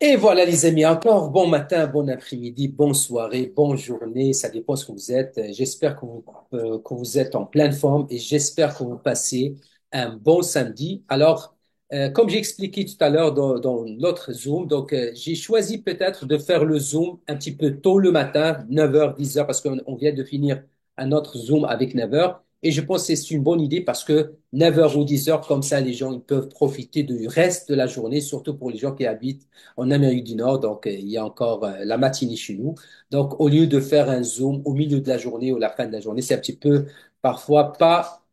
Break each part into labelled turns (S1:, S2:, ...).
S1: Et voilà les amis, encore bon matin, bon après-midi, bonne soirée, bonne journée, ça dépend ce que vous êtes. J'espère que vous êtes en pleine forme et j'espère que vous passez un bon samedi. Alors, comme j'ai expliqué tout à l'heure dans notre Zoom, j'ai choisi peut-être de faire le Zoom un petit peu tôt le matin, 9h, 10h, parce qu'on vient de finir un autre Zoom avec 9h. Et je pense que c'est une bonne idée parce que 9h ou 10h, comme ça, les gens ils peuvent profiter du reste de la journée, surtout pour les gens qui habitent en Amérique du Nord, il y a encore la matinée chez nous. Donc, au lieu de faire un Zoom au milieu de la journée ou la fin de la journée, c'est un petit peu parfois pas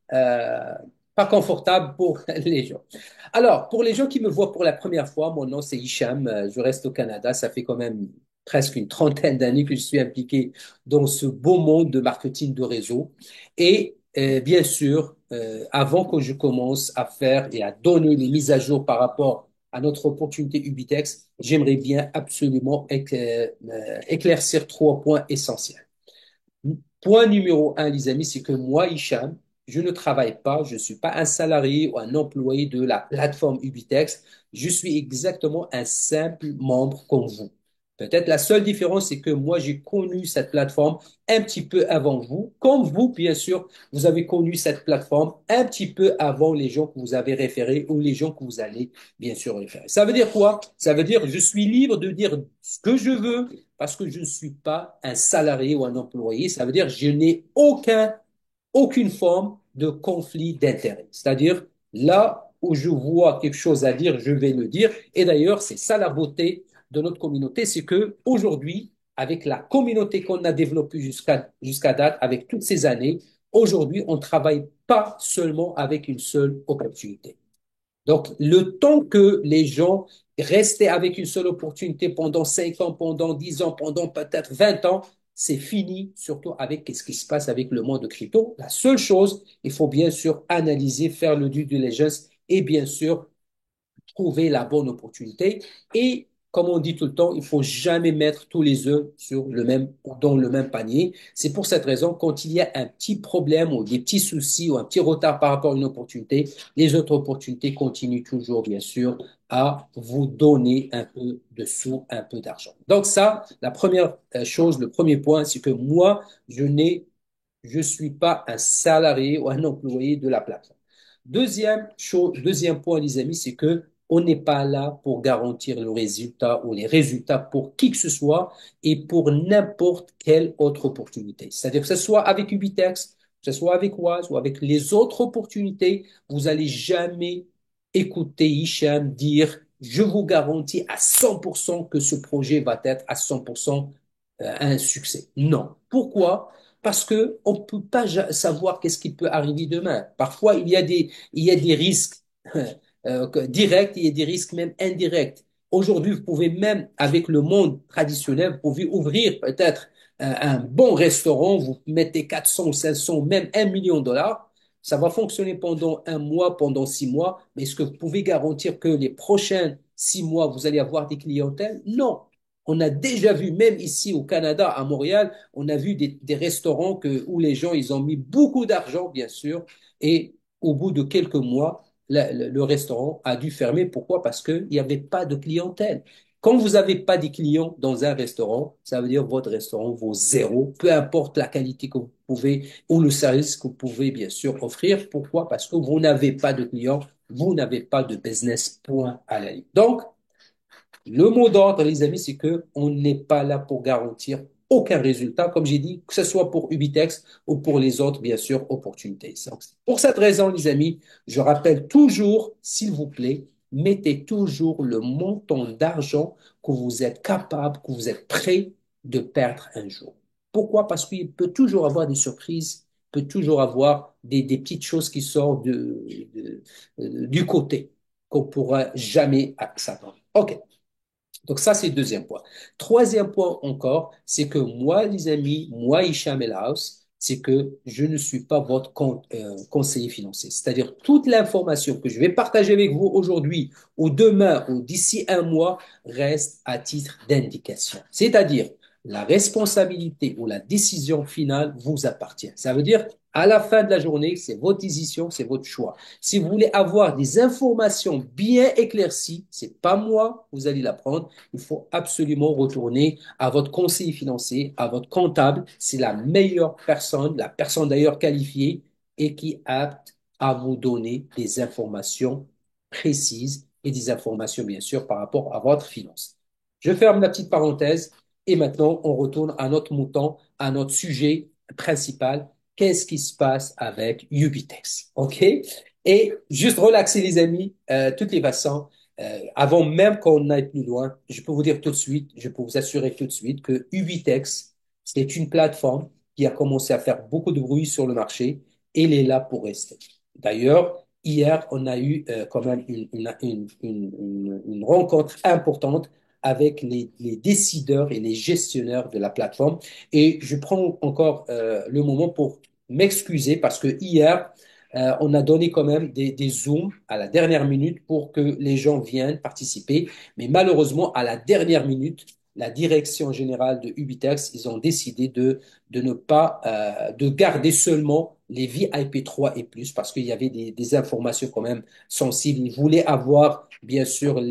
S1: confortable pour les gens. Alors, pour les gens qui me voient pour la première fois, mon nom c'est Hicham, je reste au Canada, ça fait quand même presque une trentaine d'années que je suis impliqué dans ce beau monde de marketing de réseau. Et bien sûr, avant que je commence à faire et à donner les mises à jour par rapport à notre opportunité Ubitex, j'aimerais bien absolument éclaircir trois points essentiels. Point numéro un, les amis, c'est que moi, Hicham, je ne travaille pas, je ne suis pas un salarié ou un employé de la plateforme Ubitex. Je suis exactement un simple membre comme vous. Peut-être la seule différence, c'est que moi, j'ai connu cette plateforme un petit peu avant vous. Comme vous, bien sûr, vous avez connu cette plateforme un petit peu avant les gens que vous avez référés ou les gens que vous allez, bien sûr, référer. Ça veut dire quoi? Ça veut dire que je suis libre de dire ce que je veux parce que je ne suis pas un salarié ou un employé. Ça veut dire que je n'ai aucune forme de conflit d'intérêt. C'est-à-dire, là où je vois quelque chose à dire, je vais le dire. Et d'ailleurs, c'est ça la beauté de notre communauté, c'est que aujourd'hui, avec la communauté qu'on a développée jusqu'à date, avec toutes ces années, aujourd'hui, on ne travaille pas seulement avec une seule opportunité. Donc, le temps que les gens restaient avec une seule opportunité pendant 5 ans, pendant 10 ans, pendant peut-être 20 ans, c'est fini, surtout avec ce qui se passe avec le monde de crypto. La seule chose, il faut bien sûr analyser, faire le due diligence et bien sûr trouver la bonne opportunité. Et comme on dit tout le temps, il faut jamais mettre tous les œufs dans le même panier. C'est pour cette raison, quand il y a un petit problème ou des petits soucis ou un petit retard par rapport à une opportunité, les autres opportunités continuent toujours, bien sûr, à vous donner un peu de sous, un peu d'argent. Donc ça, la première chose, le premier point, c'est que moi, je suis pas un salarié ou un employé de la plateforme. Deuxième chose, deuxième point, les amis, c'est que on n'est pas là pour garantir le résultat ou les résultats pour qui que ce soit et pour n'importe quelle autre opportunité. C'est-à-dire que ce soit avec Ubitex, que ce soit avec Wise ou avec les autres opportunités, vous allez jamais écouter Hicham dire, je vous garantis à 100% que ce projet va être à 100% un succès. Non. Pourquoi? Parce que on peut pas savoir qu'est-ce qui peut arriver demain. Parfois, il y a des risques directs, il y a des risques même indirects. Aujourd'hui, vous pouvez même, avec le monde traditionnel, vous pouvez ouvrir peut-être un bon restaurant, vous mettez 400 ou 500, même 1 million de dollars. Ça va fonctionner pendant un mois, pendant 6 mois, mais est-ce que vous pouvez garantir que les prochains 6 mois, vous allez avoir des clientèles? Non. On a déjà vu, même ici au Canada, à Montréal, on a vu des restaurants où les gens, ils ont mis beaucoup d'argent, bien sûr, et au bout de quelques mois, le restaurant a dû fermer. Pourquoi? Parce qu'il n'y avait pas de clientèle. Quand vous n'avez pas de clients dans un restaurant, ça veut dire que votre restaurant vaut zéro, peu importe la qualité que vous pouvez ou le service que vous pouvez bien sûr offrir. Pourquoi? Parce que vous n'avez pas de clients, vous n'avez pas de business, point à la ligne. Donc, le mot d'ordre, les amis, c'est que on n'est pas là pour garantir aucun résultat, comme j'ai dit, que ce soit pour Ubitex ou pour les autres, bien sûr, opportunités. Donc, pour cette raison, les amis, je rappelle toujours, s'il vous plaît, mettez toujours le montant d'argent que vous êtes capable, que vous êtes prêt de perdre un jour. Pourquoi? Parce qu'il peut toujours avoir des surprises, il peut toujours avoir des petites choses qui sortent du côté qu'on pourra jamais s'attendre. OK. Donc ça, c'est le deuxième point. Troisième point encore, c'est que moi, les amis, moi, Hicham El House, c'est que je ne suis pas votre conseiller financier. C'est-à-dire toute l'information que je vais partager avec vous aujourd'hui ou demain ou d'ici un mois reste à titre d'indication. C'est-à-dire, la responsabilité ou la décision finale vous appartient. Ça veut dire, à la fin de la journée, c'est votre décision, c'est votre choix. Si vous voulez avoir des informations bien éclaircies, c'est pas moi, vous allez la prendre. Il faut absolument retourner à votre conseiller financier, à votre comptable. C'est la meilleure personne, la personne d'ailleurs qualifiée et qui est apte à vous donner des informations précises et des informations, bien sûr, par rapport à votre finance. Je ferme la petite parenthèse et maintenant on retourne à notre mouton, à notre sujet principal. Qu'est-ce qui se passe avec Ubitex? OK? Et juste relaxer les amis, toutes les façons, avant même qu'on aille plus loin, je peux vous dire tout de suite, je peux vous assurer tout de suite que Ubitex, c'est une plateforme qui a commencé à faire beaucoup de bruit sur le marché et elle est là pour rester. D'ailleurs, hier, on a eu quand même une rencontre importante avec les décideurs et les gestionnaires de la plateforme. Et je prends encore le moment pour m'excuser parce que hier, on a donné quand même des zooms à la dernière minute pour que les gens viennent participer. Mais malheureusement, à la dernière minute, la direction générale de Ubitex, ils ont décidé de ne pas, de garder seulement les VIP 3 et plus parce qu'il y avait des informations quand même sensibles. Ils voulaient avoir, bien sûr,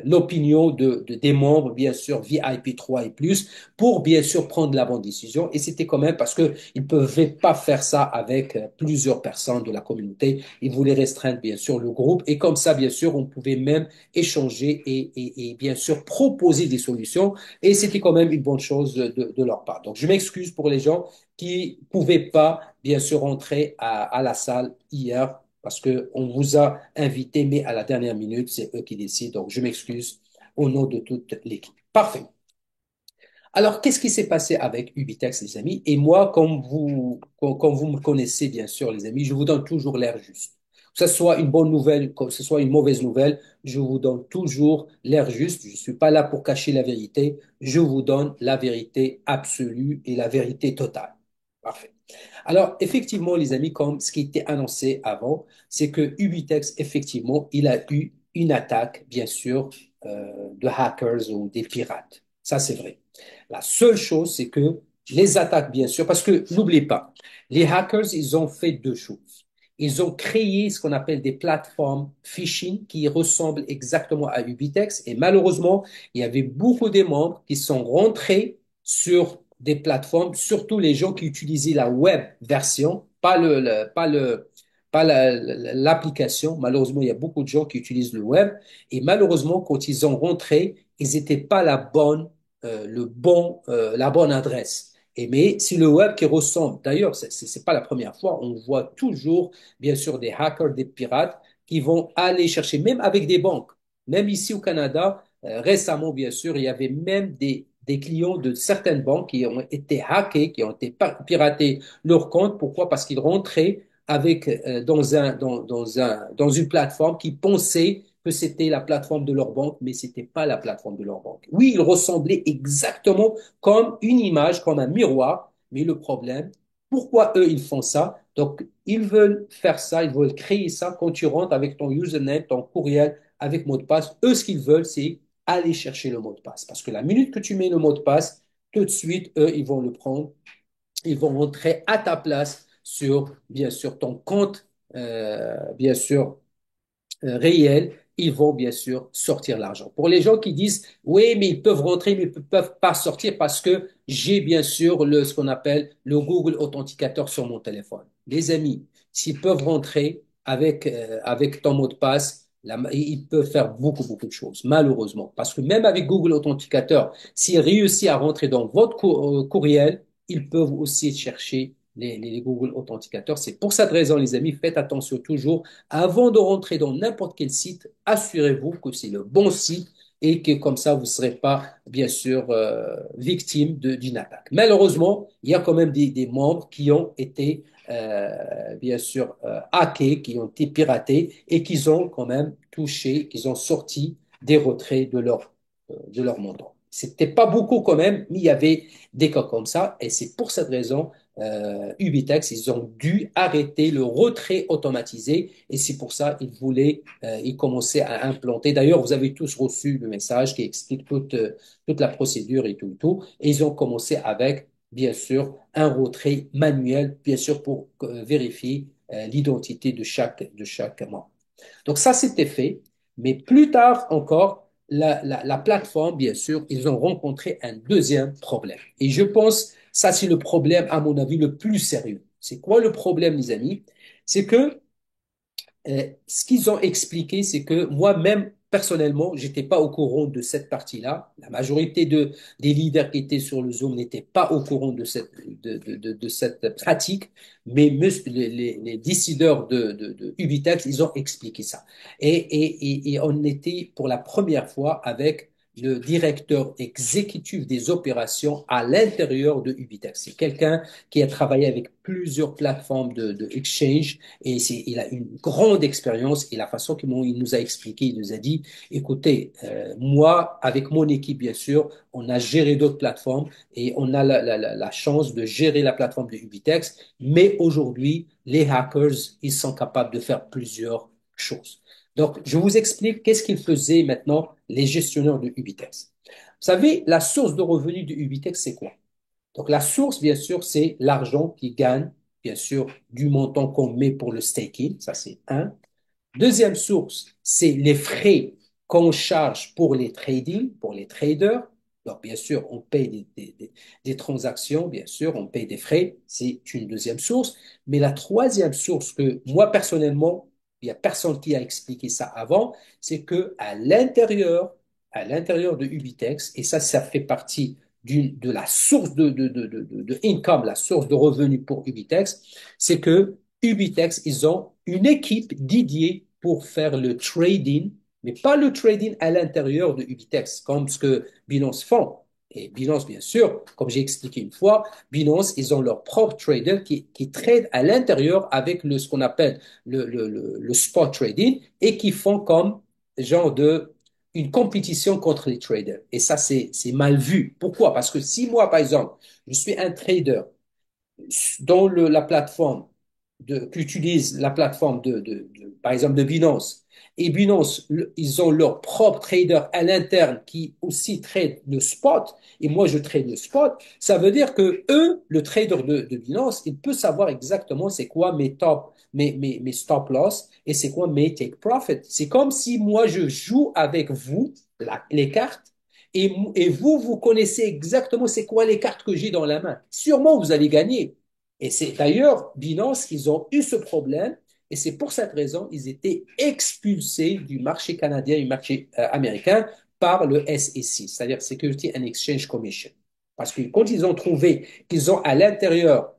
S1: l'opinion des membres, bien sûr, VIP 3 et plus, pour bien sûr prendre la bonne décision. Et c'était quand même parce que ils ne pouvaient pas faire ça avec plusieurs personnes de la communauté. Ils voulaient restreindre, bien sûr, le groupe. Et comme ça, bien sûr, on pouvait même échanger et bien sûr, proposer des solutions. Et c'était quand même une bonne chose de leur part. Donc, je m'excuse pour les gens qui pouvaient pas, bien sûr, rentrer à la salle hier parce que on vous a invité, mais à la dernière minute, c'est eux qui décident. Donc, je m'excuse au nom de toute l'équipe. Parfait. Alors, qu'est-ce qui s'est passé avec Ubitex, les amis? Et moi, comme vous me connaissez, bien sûr, les amis, je vous donne toujours l'air juste. Que ce soit une bonne nouvelle, que ce soit une mauvaise nouvelle, je vous donne toujours l'air juste. Je ne suis pas là pour cacher la vérité. Je vous donne la vérité absolue et la vérité totale. Parfait. Alors, effectivement, les amis, comme ce qui était annoncé avant, c'est que Ubitex, effectivement, il a eu une attaque, bien sûr, de hackers ou des pirates. Ça, c'est vrai. La seule chose, c'est que les attaques, bien sûr, parce que n'oubliez pas, les hackers, ils ont fait deux choses. Ils ont créé ce qu'on appelle des plateformes phishing qui ressemblent exactement à Ubitex. Et malheureusement, il y avait beaucoup de membres qui sont rentrés sur des plateformes, surtout les gens qui utilisaient la web version, pas l'application. Malheureusement, il y a beaucoup de gens qui utilisent le web. Et malheureusement, quand ils ont rentré, ils n'étaient pas la bonne adresse. Et mais c'est le web qui ressemble. D'ailleurs, c'est pas la première fois. On voit toujours, bien sûr, des hackers, des pirates qui vont aller chercher, même avec des banques. Même ici au Canada, récemment, bien sûr, il y avait même des clients de certaines banques qui ont été hackés, qui ont été piratés leur compte. Pourquoi? Parce qu'ils rentraient avec dans une plateforme qui pensait que c'était la plateforme de leur banque, mais c'était pas la plateforme de leur banque. Oui, il ressemblait exactement comme une image, comme un miroir, mais le problème, pourquoi eux ils font ça? Donc, ils veulent faire ça, ils veulent créer ça quand tu rentres avec ton username, ton courriel, avec mot de passe. Eux, ce qu'ils veulent, c'est aller chercher le mot de passe. Parce que la minute que tu mets le mot de passe, tout de suite, eux, ils vont le prendre, ils vont rentrer à ta place sur, bien sûr, ton compte, bien sûr, réels, ils vont bien sûr sortir l'argent. Pour les gens qui disent, oui, mais ils peuvent rentrer, mais ils ne peuvent pas sortir parce que j'ai bien sûr ce qu'on appelle le Google Authenticateur sur mon téléphone. Les amis, s'ils peuvent rentrer avec ton mot de passe, ils peuvent faire beaucoup, beaucoup de choses, malheureusement. Parce que même avec Google Authenticateur, s'ils réussissent à rentrer dans votre courriel, ils peuvent aussi chercher les Google Authenticateurs. C'est pour cette raison, les amis, faites attention toujours avant de rentrer dans n'importe quel site, assurez-vous que c'est le bon site et que comme ça, vous ne serez pas, bien sûr, victime d'une attaque. Malheureusement, il y a quand même des membres qui ont été, bien sûr, hackés, qui ont été piratés et qui ont quand même touché, qui ont sorti des retraits de leur montant. C'était pas beaucoup quand même, mais il y avait des cas comme ça et c'est pour cette raison Ubitex, ils ont dû arrêter le retrait automatisé et c'est pour ça ils commençaient à implanter. D'ailleurs, vous avez tous reçu le message qui explique toute la procédure et tout, et tout. Et ils ont commencé avec, bien sûr, un retrait manuel, bien sûr, pour vérifier l'identité de chaque membre. Donc ça, c'était fait. Mais plus tard encore, la plateforme, bien sûr, ils ont rencontré un deuxième problème. Et je pense, ça, c'est le problème, à mon avis, le plus sérieux. C'est quoi le problème, les amis? C'est que ce qu'ils ont expliqué, c'est que moi-même, personnellement, j'étais pas au courant de cette partie-là. La majorité des leaders qui étaient sur le Zoom n'étaient pas au courant de cette pratique, mais les décideurs de Ubitex, ils ont expliqué ça. Et on était pour la première fois avec le directeur exécutif des opérations à l'intérieur de Ubitex. C'est quelqu'un qui a travaillé avec plusieurs plateformes de exchange et il a une grande expérience et la façon qu'il nous a expliqué, il nous a dit, écoutez, moi, avec mon équipe, bien sûr, on a géré d'autres plateformes et on a la chance de gérer la plateforme de Ubitex, mais aujourd'hui, les hackers, ils sont capables de faire plusieurs choses. Donc, je vous explique qu'est-ce qu'ils faisaient maintenant, les gestionnaires de Ubitex. Vous savez, la source de revenus de Ubitex, c'est quoi? Donc, la source, bien sûr, c'est l'argent qui gagne, bien sûr, du montant qu'on met pour le staking. Ça, c'est un. Deuxième source, c'est les frais qu'on charge pour les trading, pour les traders. Donc, bien sûr, on paye des transactions, bien sûr, on paye des frais. C'est une deuxième source. Mais la troisième source que moi, personnellement, il n'y a personne qui a expliqué ça avant, c'est que à l'intérieur de Ubitex, et ça fait partie de la source de income, la source de revenus pour Ubitex, c'est que Ubitex, ils ont une équipe dédiée pour faire le trading, mais pas le trading à l'intérieur de Ubitex, comme ce que Binance font. Et Binance, bien sûr, comme j'ai expliqué une fois, Binance, ils ont leur propre trader qui trade à l'intérieur avec ce qu'on appelle le spot trading et qui font comme genre une compétition contre les traders. Et ça, c'est mal vu. Pourquoi? Parce que si moi, par exemple, je suis un trader dans la plateforme qu'utilise la plateforme par exemple, de Binance. Et Binance, ils ont leur propre trader à l'interne qui aussi trade le spot. Et moi, je trade le spot. Ça veut dire que eux, le trader de Binance, il peut savoir exactement c'est quoi mes stop loss et c'est quoi mes take profit. C'est comme si moi, je joue avec vous les cartes et vous, vous connaissez exactement c'est quoi les cartes que j'ai dans la main. Sûrement, vous allez gagner. Et c'est d'ailleurs Binance, ils ont eu ce problème et c'est pour cette raison ils étaient expulsés du marché canadien et du marché américain par le SEC, c'est-à-dire Security and Exchange Commission. Parce que quand ils ont trouvé qu'ils ont à l'intérieur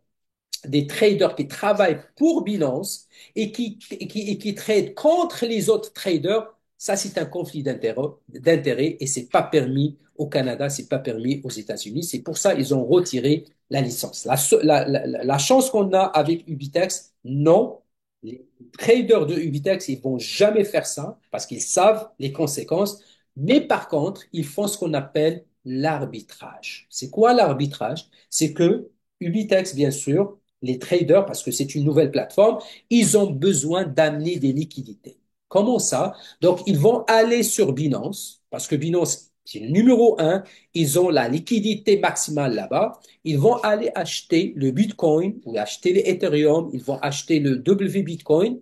S1: des traders qui travaillent pour Binance et qui tradent contre les autres traders, ça c'est un conflit d'intérêt et c'est pas permis au Canada, c'est pas permis aux États-Unis. C'est pour ça qu'ils ont retiré la licence. La chance qu'on a avec Ubitex, non, les traders de Ubitex, ils vont jamais faire ça parce qu'ils savent les conséquences. Mais par contre, ils font ce qu'on appelle l'arbitrage. C'est quoi l'arbitrage? C'est que Ubitex, bien sûr, les traders, parce que c'est une nouvelle plateforme, ils ont besoin d'amener des liquidités. Comment ça? Donc, ils vont aller sur Binance, parce que Binance, c'est le numéro un, ils ont la liquidité maximale là-bas. Ils vont aller acheter le Bitcoin ou acheter l'Ethereum, ils vont acheter le W Bitcoin,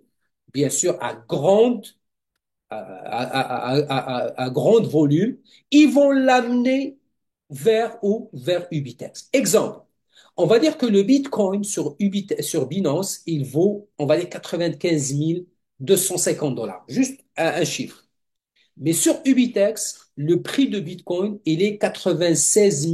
S1: bien sûr, à grande volume. Ils vont l'amener vers où? Vers Ubitex. Exemple. On va dire que le Bitcoin sur Binance, il vaut, on va dire, 95 250 dollars. Juste un chiffre. Mais sur Ubitex, le prix de Bitcoin, il est 96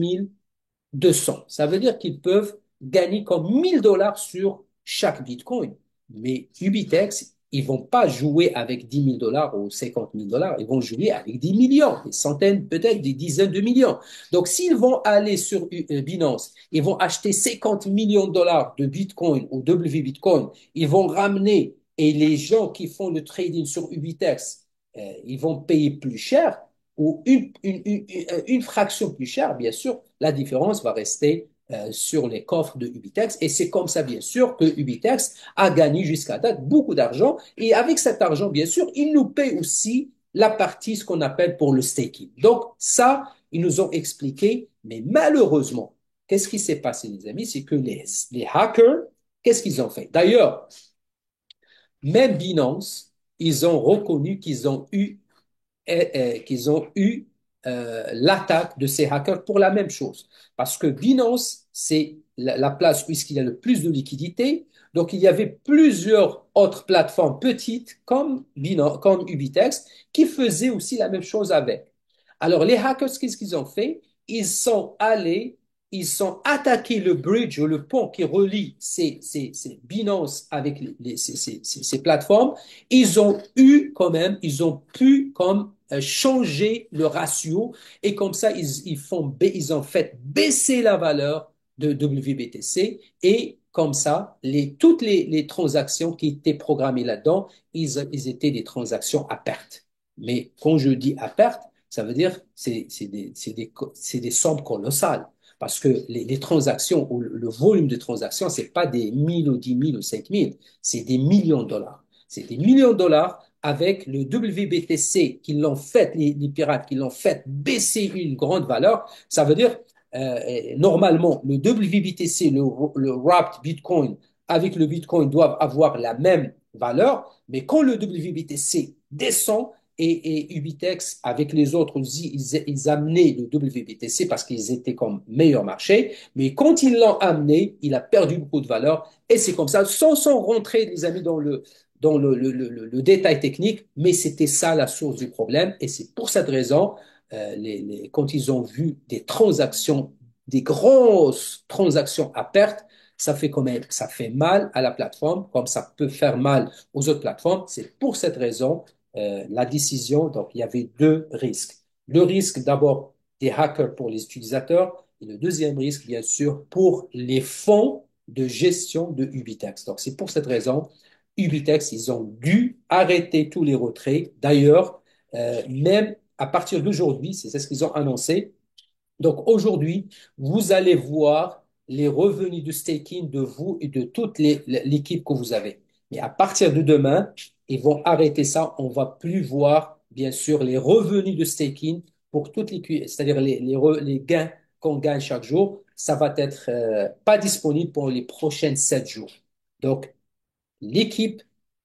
S1: 200. Ça veut dire qu'ils peuvent gagner comme 1000 dollars sur chaque Bitcoin. Mais Ubitex, ils vont pas jouer avec 10 000 dollars ou 50 000 dollars. Ils vont jouer avec des millions, des centaines, peut-être des dizaines de millions. Donc, s'ils vont aller sur Binance, ils vont acheter 50 millions de dollars de Bitcoin ou W Bitcoin. Ils vont ramener et les gens qui font le trading sur Ubitex, ils vont payer plus cher ou une fraction plus chère, bien sûr, la différence va rester sur les coffres de Ubitex. Et c'est comme ça, bien sûr, que Ubitex a gagné jusqu'à date beaucoup d'argent. Et avec cet argent, bien sûr, ils nous payent aussi la partie, ce qu'on appelle pour le staking. Donc, ça, ils nous ont expliqué. Mais malheureusement, qu'est-ce qui s'est passé, les amis? C'est que les hackers, qu'est-ce qu'ils ont fait? D'ailleurs, même Binance, ils ont reconnu qu'ils ont eu l'attaque de ces hackers pour la même chose. Parce que Binance, c'est la place où il y a le plus de liquidité. Donc, il y avait plusieurs autres plateformes petites comme Binance, comme Ubitex qui faisaient aussi la même chose avec. Alors, les hackers, qu'est-ce qu'ils ont fait? Ils sont allés, ils sont attaqués le bridge ou le pont qui relie ces Binance avec ces plateformes. Ils ont eu quand même, ils ont pu comme changer le ratio et comme ça, ils ont fait baisser la valeur de WBTC et comme ça, toutes les transactions qui étaient programmées là-dedans, ils étaient des transactions à perte. Mais quand je dis à perte, ça veut dire c'est des sommes colossales. Parce que les transactions ou le volume de transactions, c'est pas des 1000 ou 10 000 ou 5000, c'est des millions de dollars. C'est des millions de dollars avec le WBTC qui l'ont fait, les pirates qui l'ont fait baisser une grande valeur. Ça veut dire, normalement, le WBTC, le Wrapped Bitcoin, avec le Bitcoin doivent avoir la même valeur, mais quand le WBTC descend, et Ubitex, avec les autres, ils amenaient le WBTC parce qu'ils étaient comme meilleur marché. Mais quand ils l'ont amené, il a perdu beaucoup de valeur. Et c'est comme ça, sans rentrer, les amis, dans le détail technique, mais c'était ça la source du problème. Et c'est pour cette raison, quand ils ont vu des transactions, des grosses transactions à perte, ça fait quand même, ça fait mal à la plateforme, comme ça peut faire mal aux autres plateformes. C'est pour cette raison la décision. Donc, il y avait deux risques. Le risque d'abord des hackers pour les utilisateurs et le deuxième risque, bien sûr, pour les fonds de gestion de Ubitex. Donc, c'est pour cette raison, Ubitex, ils ont dû arrêter tous les retraits. D'ailleurs, même à partir d'aujourd'hui, c'est ce qu'ils ont annoncé. Donc, aujourd'hui, vous allez voir les revenus de staking de vous et de toute l'équipe que vous avez. Mais à partir de demain, ils vont arrêter ça. On va plus voir, bien sûr, les revenus de staking pour toutes les, c'est-à-dire les gains qu'on gagne chaque jour. Ça va être pas disponible pour les prochaines 7 jours. Donc, l'équipe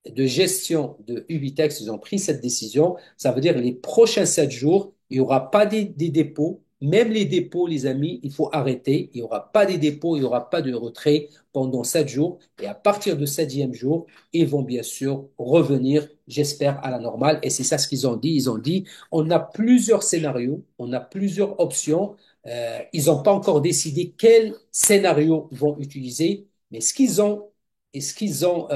S1: de gestion de Ubitex, ils ont pris cette décision. Ça veut dire les prochains 7 jours, il n'y aura pas des dépôts. Même les dépôts, les amis, il faut arrêter. Il n'y aura pas des dépôts, il n'y aura pas de retrait pendant 7 jours. Et à partir du septième jour, ils vont bien sûr revenir, j'espère, à la normale. Et c'est ça ce qu'ils ont dit. Ils ont dit, on a plusieurs scénarios, on a plusieurs options. Ils n'ont pas encore décidé quel scénario ils vont utiliser. Mais ce qu'ils ont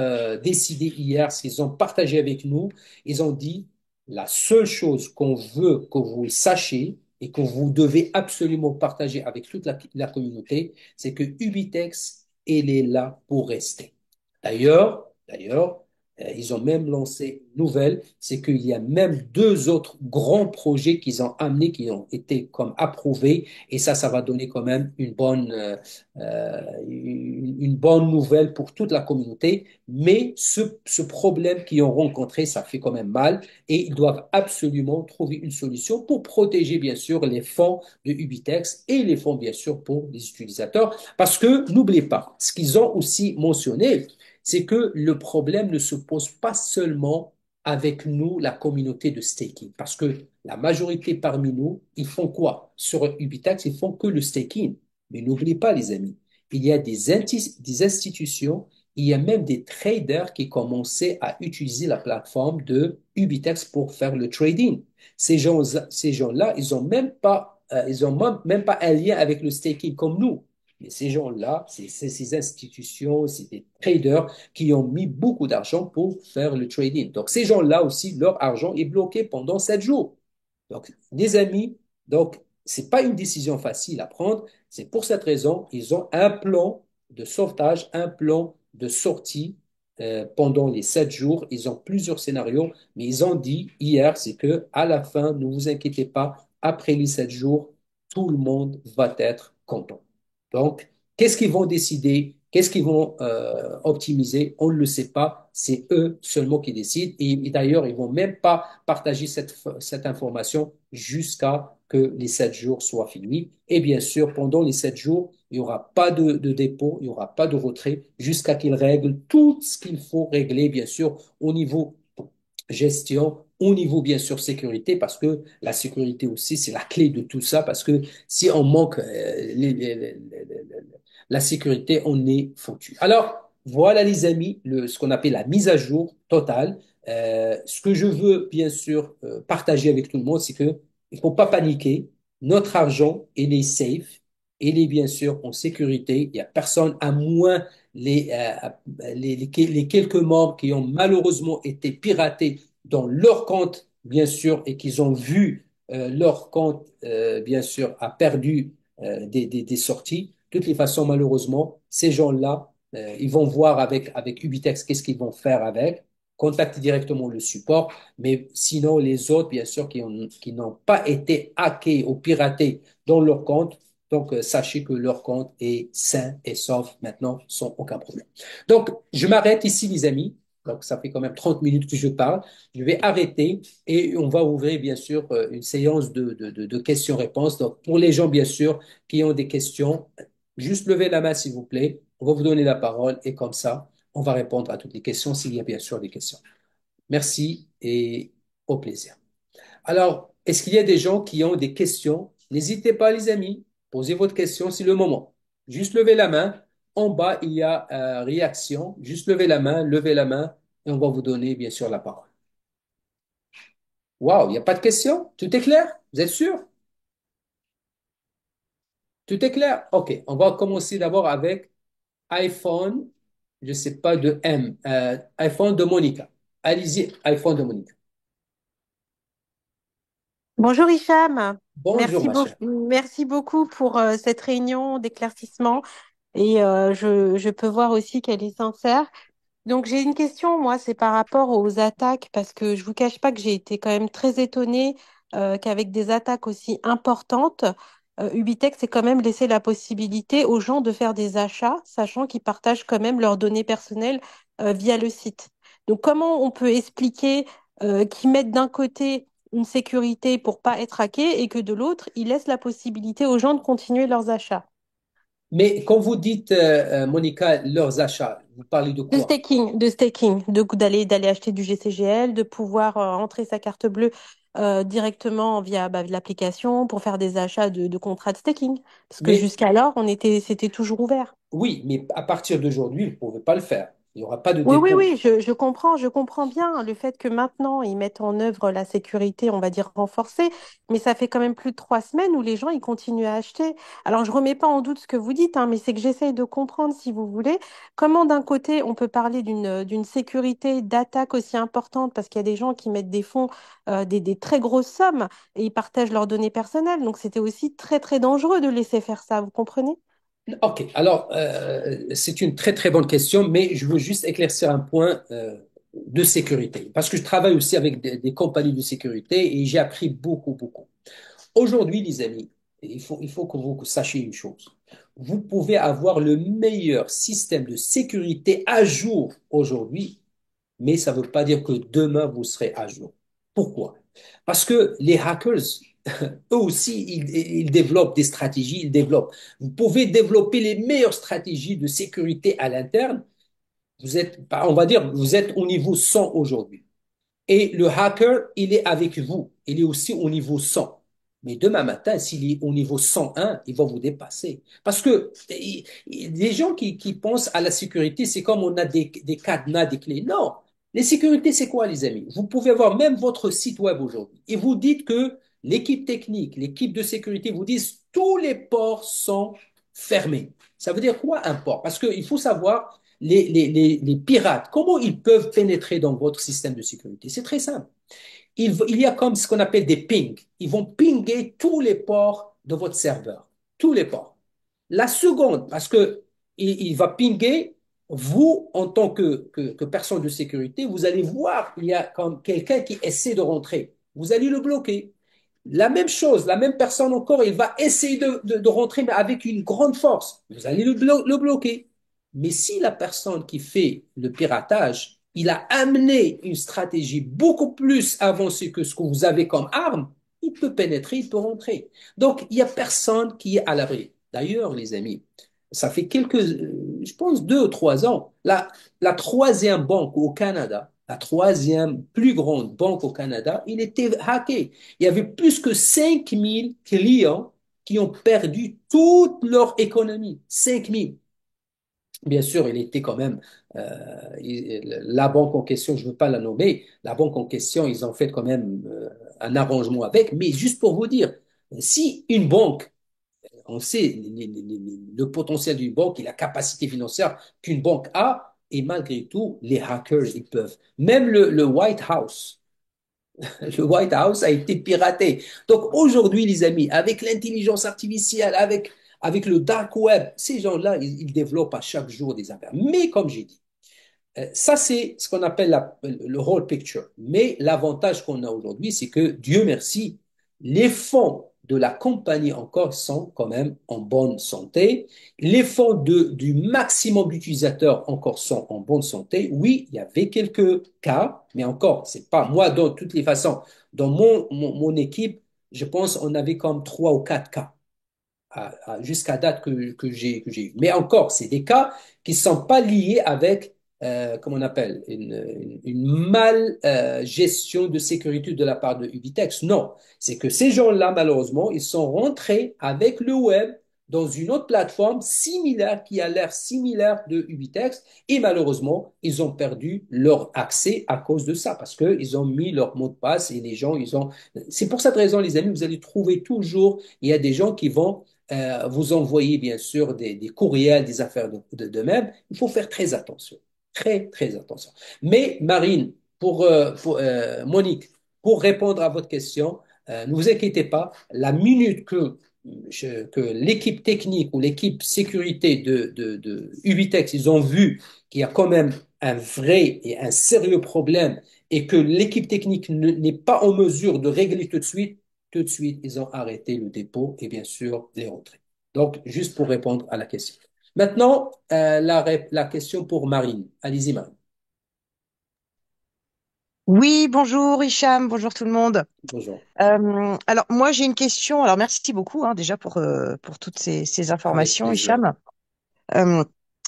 S1: décidé hier, ce qu'ils ont partagé avec nous, ils ont dit la seule chose qu'on veut que vous le sachiez et que vous devez absolument partager avec toute la communauté, c'est que Ubitex, elle est là pour rester. D'ailleurs, ils ont même lancé une nouvelle, c'est qu'il y a même deux autres grands projets qu'ils ont amenés, qui ont été comme approuvés, et ça va donner quand même une bonne nouvelle pour toute la communauté. Mais ce problème qu'ils ont rencontré, ça fait quand même mal, et ils doivent absolument trouver une solution pour protéger, bien sûr, les fonds de Ubitex et les fonds, bien sûr, pour les utilisateurs. Parce que n'oubliez pas, ce qu'ils ont aussi mentionné, c'est que le problème ne se pose pas seulement avec nous, la communauté de staking, parce que la majorité parmi nous, ils font quoi? Sur Ubitax, ils font que le staking. Mais n'oubliez pas, les amis, il y a des institutions, il y a même des traders qui commençaient à utiliser la plateforme de Ubitex pour faire le trading. Ces gens-là, ils ont même pas un lien avec le staking comme nous. Mais ces gens-là, c'est ces institutions, c'est des traders qui ont mis beaucoup d'argent pour faire le trading. Donc, ces gens-là aussi, leur argent est bloqué pendant 7 jours. Donc, les amis, donc, c'est pas une décision facile à prendre. C'est pour cette raison, ils ont un plan de sauvetage, un plan de sortie pendant les 7 jours. Ils ont plusieurs scénarios, mais ils ont dit hier, c'est que à la fin, ne vous inquiétez pas, après les 7 jours, tout le monde va être content. Donc, Qu'est-ce qu'ils vont décider? Qu'est-ce qu'ils vont optimiser? On ne le sait pas. C'est eux seulement qui décident. Et d'ailleurs, ils vont même pas partager cette information jusqu'à que les 7 jours soient finis. Et bien sûr, pendant les 7 jours, il n'y aura pas de dépôt, il n'y aura pas de retrait jusqu'à qu'ils règlent tout ce qu'il faut régler, bien sûr, au niveau gestion, au niveau, bien sûr, sécurité, parce que la sécurité aussi, c'est la clé de tout ça, parce que si on manque la sécurité, on est foutu. Alors, voilà, les amis, ce qu'on appelle la mise à jour totale. Ce que je veux, bien sûr, partager avec tout le monde, c'est que il faut pas paniquer. Notre argent, il est safe. Il est bien sûr en sécurité. Il n'y a personne, à moins les quelques membres qui ont malheureusement été piratés dans leur compte, bien sûr, et qu'ils ont vu leur compte, bien sûr, a perdu des sorties. De toutes les façons, malheureusement, ces gens-là, ils vont voir avec Ubitex qu'est-ce qu'ils vont faire avec, contacter directement le support, mais sinon, les autres, bien sûr, qui n'ont pas été hackés ou piratés dans leur compte, donc sachez que leur compte est sain et sauf maintenant, sans aucun problème. Donc, je m'arrête ici, les amis. Donc, ça fait quand même 30 minutes que je parle. Je vais arrêter et on va ouvrir, bien sûr, une séance de questions-réponses. Donc, pour les gens, bien sûr, qui ont des questions, juste levez la main, s'il vous plaît. On va vous donner la parole et comme ça, on va répondre à toutes les questions s'il y a bien sûr des questions. Merci et au plaisir. Alors, est-ce qu'il y a des gens qui ont des questions? N'hésitez pas, les amis. Posez votre question, c'est le moment. Juste levez la main. En bas, il y a réaction. Juste levez la main et on va vous donner, bien sûr, la parole. Waouh, il n'y a pas de questions? Tout est clair? Vous êtes sûr? Tout est clair? OK, on va commencer d'abord avec iPhone, je sais pas, de M, iPhone de Monica. Allez-y, iPhone de Monica.
S2: Bonjour Hicham,
S1: Bonjour, ma chère.
S2: merci beaucoup pour cette réunion d'éclaircissement et je peux voir aussi qu'elle est sincère. Donc j'ai une question, moi, c'est par rapport aux attaques, parce que je vous cache pas que j'ai été quand même très étonnée qu'avec des attaques aussi importantes, Ubitex ait quand même laissé la possibilité aux gens de faire des achats, sachant qu'ils partagent quand même leurs données personnelles via le site. Donc comment on peut expliquer qu'ils mettent d'un côté une sécurité pour pas être hackés et que de l'autre, ils laissent la possibilité aux gens de continuer leurs achats?
S1: Mais quand vous dites, Monica, leurs achats, vous parlez de quoi?
S2: De staking, d'aller acheter du GCGL, de pouvoir entrer sa carte bleue directement via l'application pour faire des achats de contrats de staking. Parce que
S1: Mais
S2: jusqu'alors, c'était toujours ouvert.
S1: oui, mais à partir d'aujourd'hui, vous ne pouvez pas le faire. Il n'y aura pas de
S2: Oui, oui,
S1: dépôt.
S2: oui, je comprends bien le fait que maintenant ils mettent en œuvre la sécurité, on va dire renforcée, mais ça fait quand même plus de 3 semaines où les gens ils continuent à acheter. Alors je remets pas en doute ce que vous dites, hein, mais c'est que j'essaye de comprendre, si vous voulez, comment d'un côté on peut parler d'une sécurité d'attaque aussi importante parce qu'il y a des gens qui mettent des fonds, des très grosses sommes et ils partagent leurs données personnelles. Donc c'était aussi très très dangereux de laisser faire ça, vous comprenez?
S1: OK, alors, c'est une très, très bonne question, mais je veux juste éclaircir un point de sécurité, parce que je travaille aussi avec des compagnies de sécurité et j'ai appris beaucoup, beaucoup. Aujourd'hui, les amis, il faut que vous sachiez une chose. Vous pouvez avoir le meilleur système de sécurité à jour aujourd'hui, mais ça ne veut pas dire que demain, vous serez à jour. Pourquoi? Parce que les hackers, eux aussi, ils développent des stratégies, ils développent. Vous pouvez développer les meilleures stratégies de sécurité à l'interne. Vous êtes, on va dire, vous êtes au niveau 100 aujourd'hui. Et le hacker, il est avec vous. Il est aussi au niveau 100. Mais demain matin, s'il est au niveau 101, il va vous dépasser. Parce que les gens qui pensent à la sécurité, c'est comme on a des cadenas, des clés. Non. Les sécurités, c'est quoi, les amis? Vous pouvez avoir même votre site web aujourd'hui. Et vous dites que l'équipe technique, l'équipe de sécurité vous disent tous les ports sont fermés. Ça veut dire quoi un port? Parce qu'il faut savoir, les pirates, comment ils peuvent pénétrer dans votre système de sécurité? C'est très simple. Il y a comme ce qu'on appelle des pings. Ils vont pinguer tous les ports de votre serveur. Tous les ports. La seconde, parce que il va pinguer, vous, en tant que personne de sécurité, vous allez voir qu'il y a comme quelqu'un qui essaie de rentrer. Vous allez le bloquer. La même chose, la même personne encore, il va essayer de rentrer, mais avec une grande force. Vous allez le bloquer. Mais si la personne qui fait le piratage, il a amené une stratégie beaucoup plus avancée que ce que vous avez comme arme, il peut pénétrer, il peut rentrer. Donc, il n'y a personne qui est à l'abri. D'ailleurs, les amis, ça fait je pense 2 ou 3 ans, la troisième banque au Canada, la troisième plus grande banque au Canada, il était hacké. Il y avait plus que 5000 clients qui ont perdu toute leur économie. 5000. Bien sûr, il était quand même, la banque en question, je ne veux pas la nommer, la banque en question, ils ont fait quand même un arrangement avec, mais juste pour vous dire, si une banque, on sait le potentiel d'une banque et la capacité financière qu'une banque a, et malgré tout, les hackers, ils peuvent. Même le White House, le White House a été piraté. Donc aujourd'hui, les amis, avec l'intelligence artificielle, avec le dark web, ces gens-là, ils développent à chaque jour des affaires. Mais comme j'ai dit, ça, c'est ce qu'on appelle le whole picture. Mais l'avantage qu'on a aujourd'hui, c'est que, Dieu merci, les fonds de la compagnie encore sont quand même en bonne santé. Les fonds du maximum d'utilisateurs encore sont en bonne santé. Oui, il y avait quelques cas, mais encore, c'est pas moi, de toutes les façons. Dans mon équipe, je pense on avait comme 3 ou 4 cas jusqu'à date que j'ai eu. Mais encore, c'est des cas qui ne sont pas liés avec, comment on appelle, une mal gestion de sécurité de la part de Ubitex. Non, c'est que ces gens-là, malheureusement, ils sont rentrés avec le web dans une autre plateforme similaire qui a l'air similaire de Ubitex et malheureusement, ils ont perdu leur accès à cause de ça parce qu'ils ont mis leur mot de passe et les gens, ils ont... C'est pour cette raison, les amis, vous allez trouver toujours, il y a des gens qui vont vous envoyez bien sûr des courriels, des affaires de même, il faut faire très attention. Très, très attention. Mais Marine, Monique, pour répondre à votre question, ne vous inquiétez pas, la minute que l'équipe technique ou l'équipe sécurité de Ubitex, ils ont vu qu'il y a quand même un vrai et un sérieux problème et que l'équipe technique n'est pas en mesure de régler tout de suite, ils ont arrêté le dépôt et bien sûr les rentrées. Donc, juste pour répondre à la question. Maintenant, la question pour Marine. Allez-y, Marine.
S3: Oui, bonjour Hicham, bonjour tout le monde.
S1: Bonjour.
S3: Alors moi j'ai une question. Alors merci beaucoup hein, déjà pour toutes ces
S1: Avec
S3: informations,
S1: plaisir.
S3: Hicham. Euh,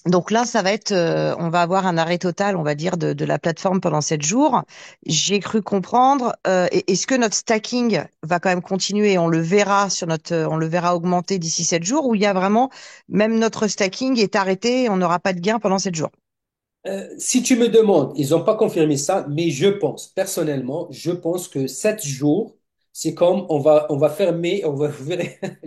S3: donc là ça va être, on va avoir un arrêt total, on va dire, de la plateforme pendant 7 jours. J'ai cru comprendre. Est-ce que notre stacking va quand même continuer? On le verra on le verra augmenter d'ici 7 jours, ou il y a vraiment même notre stacking est arrêté et on n'aura pas de gain pendant 7 jours?
S1: Si tu me demandes, ils n'ont pas confirmé ça, mais je pense, personnellement, je pense que 7 jours, c'est comme on va fermer,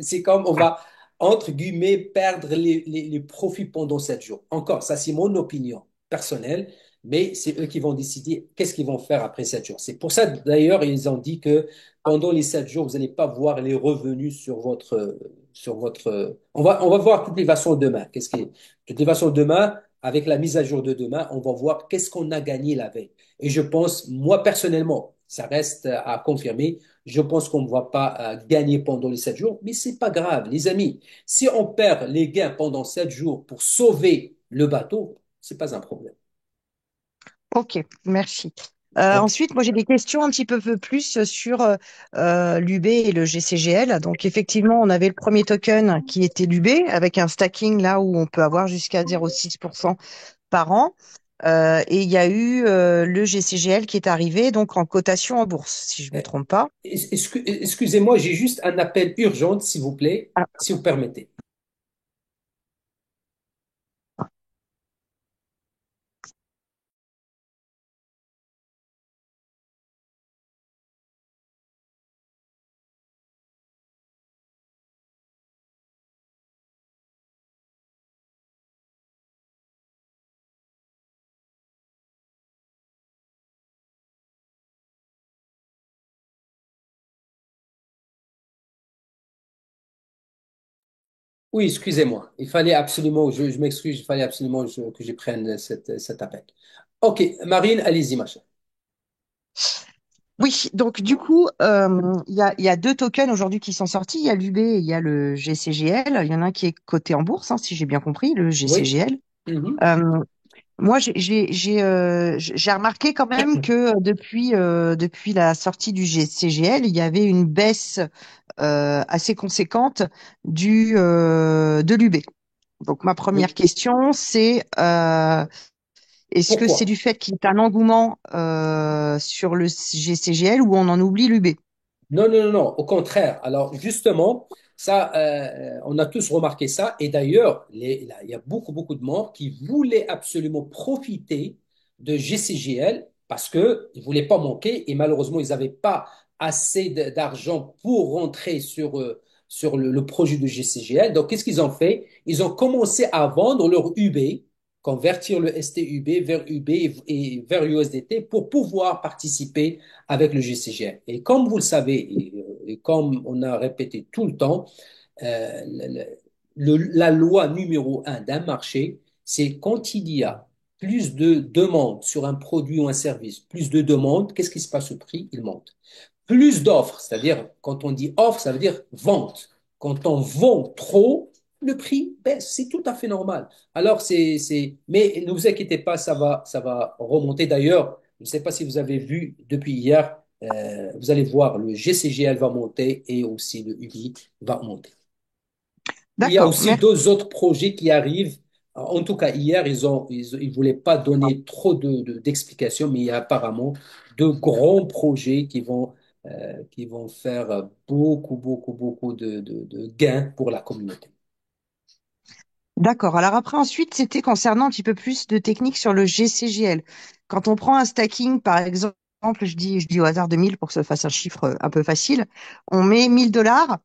S1: c'est comme on va, entre guillemets, perdre les profits pendant 7 jours. Encore, ça c'est mon opinion personnelle, mais c'est eux qui vont décider qu'est-ce qu'ils vont faire après 7 jours. C'est pour ça, d'ailleurs, ils ont dit que pendant les 7 jours, vous n'allez pas voir les revenus sur votre. On va voir de toutes les façons demain. De toutes les façons demain avec la mise à jour de demain, on va voir qu'est-ce qu'on a gagné la veille. Et je pense, moi personnellement, ça reste à confirmer, je pense qu'on ne va pas gagner pendant les 7 jours, mais c'est pas grave, les amis. Si on perd les gains pendant 7 jours pour sauver le bateau, c'est pas un problème.
S3: Ok, merci.
S1: OK.
S3: Ensuite, moi j'ai des questions un petit peu plus sur l'UB et le GCGL. Donc effectivement, on avait le premier token qui était l'UB avec un stacking là où on peut avoir jusqu'à 0,6% par an. Et il y a eu le GCGL qui est arrivé donc en cotation en bourse, si je me
S1: Euh,
S3: trompe pas.
S1: Excusez-moi, j'ai juste un appel urgent, s'il vous plaît,
S3: Ah,
S1: si vous permettez. Oui, excusez-moi. Il fallait absolument, je m'excuse, il fallait absolument que je prenne cet appel. OK, Marine, allez-y, ma chère.
S3: Oui, donc du coup, il y a deux tokens aujourd'hui qui sont sortis. Il y a l'UB et il y a le GCGL. Il y en a un qui est coté en bourse, hein, si j'ai bien compris, le
S1: Oui.
S3: GCGL.
S1: Mhm.
S3: Moi, j'ai remarqué quand même que depuis la sortie du CGL, il y avait une baisse assez conséquente de l'UB. Donc, ma première
S1: Oui.
S3: question, c'est est-ce que c'est
S1: Pourquoi?
S3: du fait qu'il y a un engouement sur le GCGL ou on en oublie l'UB?
S1: Non, non, non, non, au contraire. Alors, justement, ça, on a tous remarqué ça. Et d'ailleurs, il y a beaucoup, beaucoup de membres qui voulaient absolument profiter de GCGL parce qu'ils ne voulaient pas manquer et malheureusement, ils n'avaient pas assez d'argent pour rentrer sur le projet de GCGL. Donc, qu'est-ce qu'ils ont fait? Ils ont commencé à vendre leur UB, convertir le STUB vers UB et vers USDT pour pouvoir participer avec le GCGL. Et comme vous le savez, et comme on a répété tout le temps, la loi numéro un d'un marché, c'est quand il y a plus de demandes sur un produit ou un service, plus de demandes, qu'est-ce qui se passe au prix? Il monte. Plus d'offres, c'est-à-dire quand on dit offre, ça veut dire vente. Quand on vend trop, le prix baisse. C'est tout à fait normal. Alors, mais ne vous inquiétez pas, ça va remonter. D'ailleurs, je ne sais pas si vous avez vu depuis hier, vous allez voir, le GCGL va monter et aussi le UBI va monter. Il y a
S3: D'accord,
S1: aussi
S3: merci.
S1: deux autres projets qui arrivent. En tout cas, hier, ils voulaient pas donner trop d'explications, mais il y a apparemment de grands projets qui vont faire beaucoup, beaucoup, beaucoup de gains pour la communauté.
S3: D'accord. Alors après, ensuite, c'était concernant un petit peu plus de techniques sur le GCGL. Quand on prend un stacking, par exemple, je dis au hasard 2000 pour que ça fasse un chiffre un peu facile, on met 1000 $